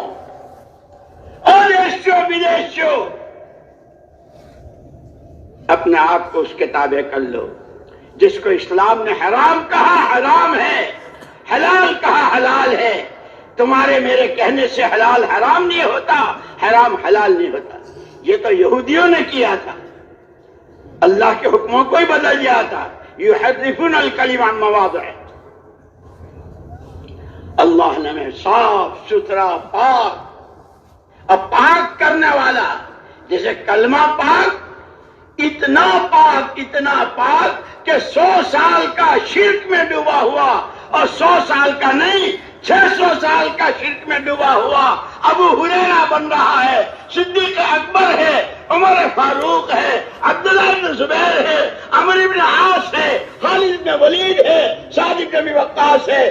اور دیشیوں ودیشیوں، اپنے آپ کو اس کے تابع کر لو۔ جس کو اسلام نے حرام کہا حرام ہے، حلال کہا حلال ہے۔ تمہارے میرے کہنے سے حلال حرام نہیں ہوتا، حرام حلال نہیں ہوتا۔ یہ تو یہودیوں نے کیا تھا، اللہ کے حکموں کو ہی بدل دیا تھا۔ یحرفون الکلم عن مواضعہ۔ اللہ نے ہمیں صاف ستھرا پاک، اب پاک کرنے والا، جیسے کلمہ پاک، اتنا پاک کہ 100 سال کا شرک میں ڈوبا ہوا، اور 100 سال کا نہیں 600 سال کا شرک میں ڈوبا ہوا ابو ہریرہ بن رہا ہے، صدیق اکبر ہے، عمر فاروق ہے، عبداللہ بن زبیر ہے، عمرو بن عاص ہے، خالد بن ولید ہے، سعد بن ابی وقاص ہے۔